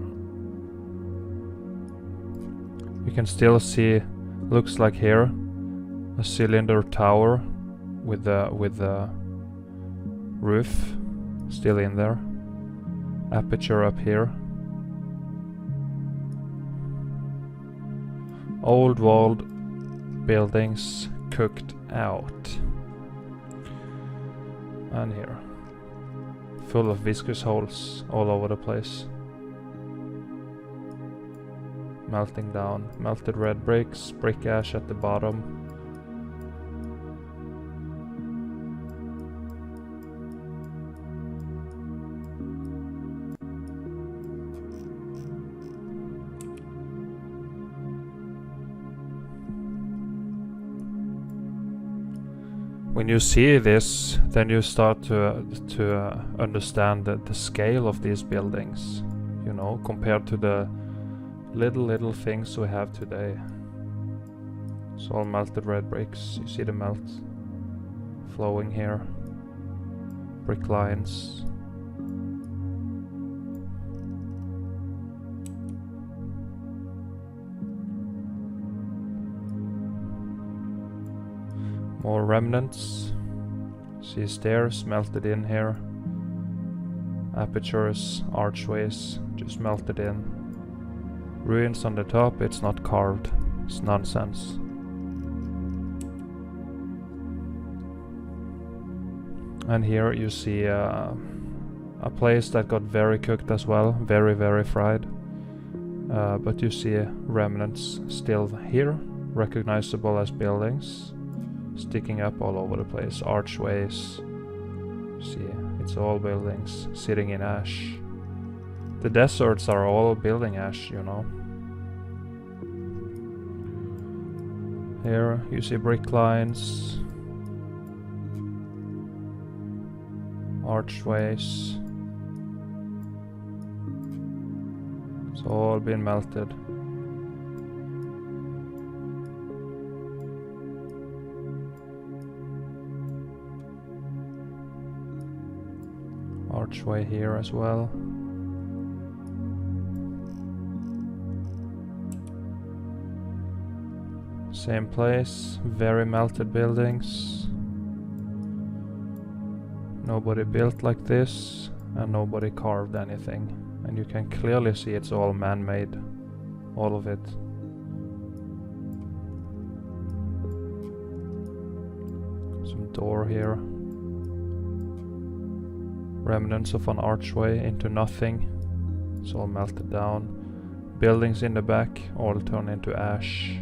You can still see, looks like here, a cylinder tower with the roof still in there. Aperture up here. Old walled buildings cooked out. And here, full of viscous holes all over the place. Melting down. Melted red bricks, brick ash at the bottom. When you see this, then you start to understand the scale of these buildings, you know, compared to the little things we have today. It's all melted red bricks. You see the melt flowing here. Brick lines. More remnants. See stairs melted in here. Apertures, archways, just melted in. Ruins on the top, it's not carved. It's nonsense. And here you see a place that got very cooked as well. Very, very fried. But you see remnants still here. Recognizable as buildings. Sticking up all over the place, archways. See, it's all buildings sitting in ash. The deserts are all building ash, you know. Here you see brick lines, archways. It's all been melted. Archway here as well. Same place, very melted buildings. Nobody built like this, and nobody carved anything. And you can clearly see it's all man-made, all of it. Some door here. Remnants of an archway into nothing. It's all melted down. Buildings in the back all turn into ash.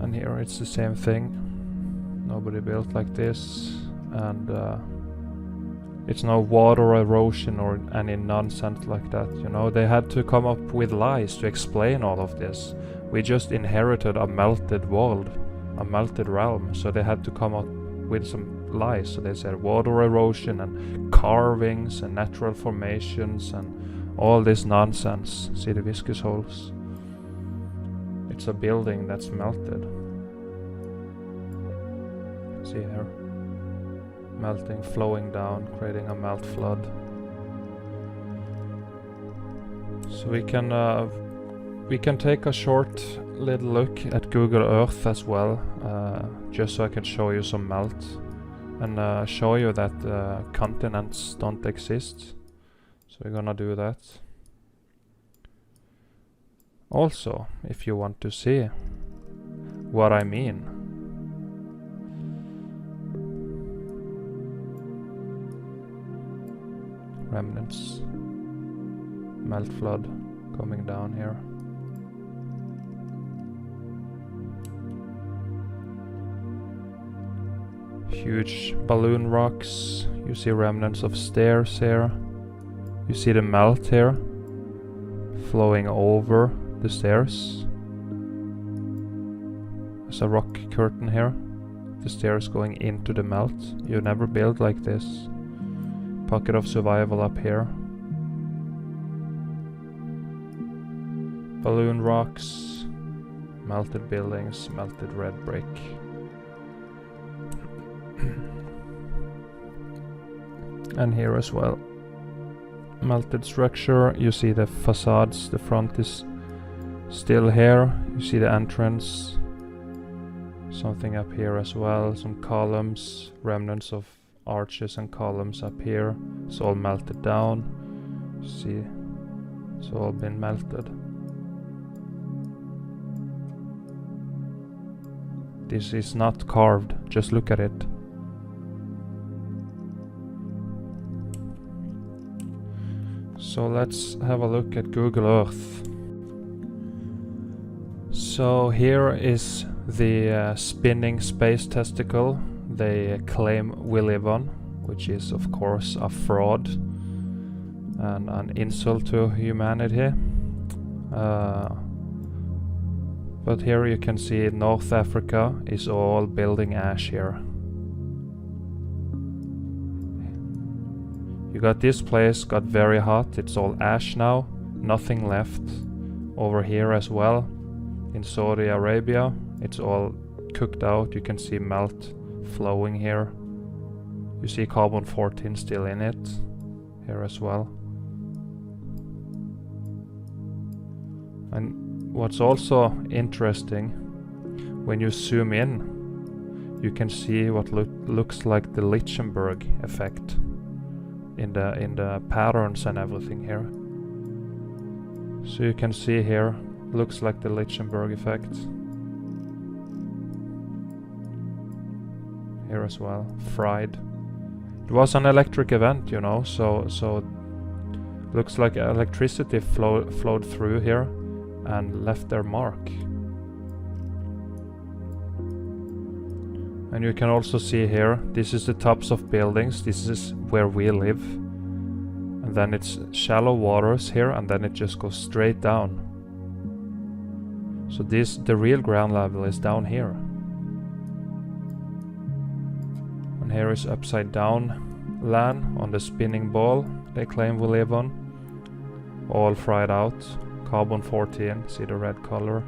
And here it's the same thing. Nobody built like this. And It's no water erosion or any nonsense like that, you know. They had to come up with lies to explain all of this. We just inherited a melted world, a melted realm, so they had to come up with some lies. So they said water erosion and carvings and natural formations and all this nonsense. See the viscous holes? It's a building that's melted. See here? Melting, flowing down, creating a melt flood. So we can take a short little look at Google Earth as well, just so I can show you some melt and show you that continents don't exist. So we're gonna do that. Also, if you want to see what I mean, remnants, melt flood coming down here. Huge balloon rocks. You see remnants of stairs here. You see the melt here flowing over the stairs. There's a rock curtain here. The stairs going into the melt. You never build like this. Pocket of survival up here. Balloon rocks. Melted buildings. Melted red brick. And here as well. Melted structure. You see the facades. The front is still here. You see the entrance. Something up here as well. Some columns. Remnants of arches and columns up here. It's all melted down. You see, it's all been melted. This is not carved. Just look at it. So let's have a look at Google Earth. So here is the spinning space testicle they claim we live on, which is of course a fraud and an insult to humanity. But here you can see North Africa is all building ash here. You got this place, got very hot, it's all ash now, nothing left. Over here as well, in Saudi Arabia, it's all cooked out, you can see melt flowing here. You see carbon-14 still in it, here as well. And what's also interesting, when you zoom in, you can see what looks like the Lichtenberg effect in the patterns and everything here. So you can see here, looks like the Lichtenberg effect. Here as well, fried. It was an electric event, you know, so looks like electricity flowed through here and left their mark. And you can also see here, this is the tops of buildings, this is where we live. And then it's shallow waters here, and then it just goes straight down. So the real ground level is down here. And here is upside down land on the spinning ball they claim we live on. All fried out, carbon-14, see the red color.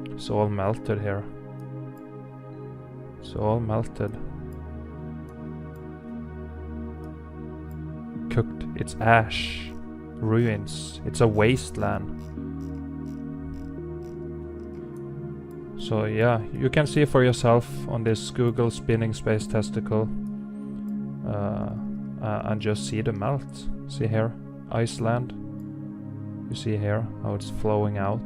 It's all melted here. It's all melted. Cooked. It's ash. Ruins. It's a wasteland. So yeah, you can see for yourself on this Google spinning space testicle and just see the melt. See here, Iceland. You see here how it's flowing out.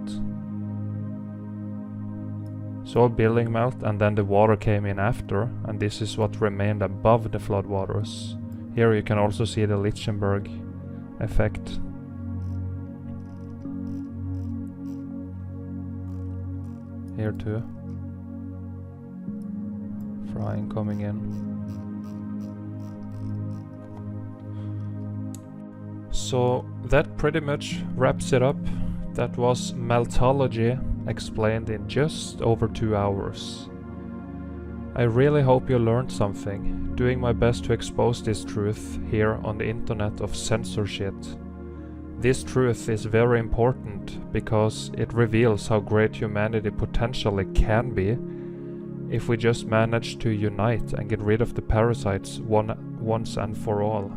So all building melt, and then the water came in after, and this is what remained above the floodwaters. Here you can also see the Lichtenberg effect. Here too. Frying coming in. So that pretty much wraps it up. That was Meltology explained in just over 2 hours. I really hope you learned something, doing my best to expose this truth here on the internet of censorship. This truth is very important because it reveals how great humanity potentially can be if we just manage to unite and get rid of the parasites once and for all.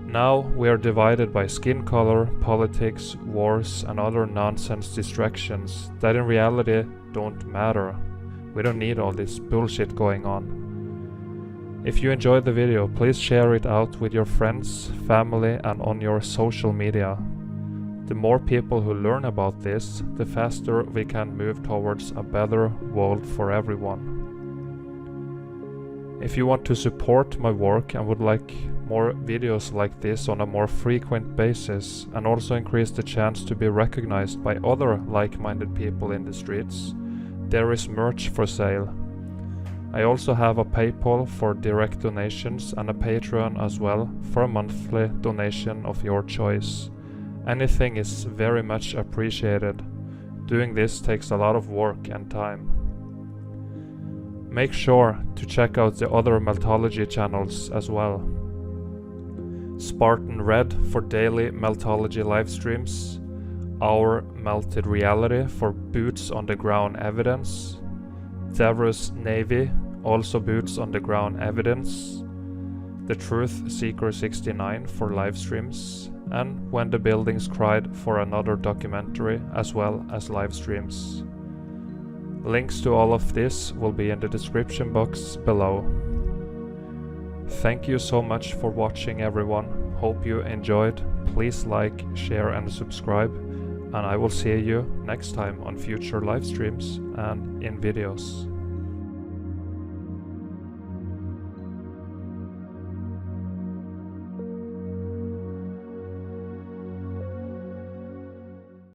Now we are divided by skin color, politics, wars and other nonsense distractions that in reality don't matter. We don't need all this bullshit going on. If you enjoyed the video, please share it out with your friends, family and on your social media. The more people who learn about this, the faster we can move towards a better world for everyone. If you want to support my work and would like more videos like this on a more frequent basis and also increase the chance to be recognized by other like-minded people in the streets, there is merch for sale. I also have a PayPal for direct donations and a Patreon as well for a monthly donation of your choice. Anything is very much appreciated. Doing this takes a lot of work and time. Make sure to check out the other Meltology channels as well. Spartan Red for daily Meltology live streams, Our Melted Reality for boots on the ground evidence, Davros Navy, also boots on the ground evidence, The Truth Seeker 69 for live streams, and When the Buildings Cried for another documentary as well as live streams. Links to all of this will be in the description box below. Thank you so much for watching everyone. Hope you enjoyed. Please like, share and subscribe. And I will see you next time on future live streams and in videos.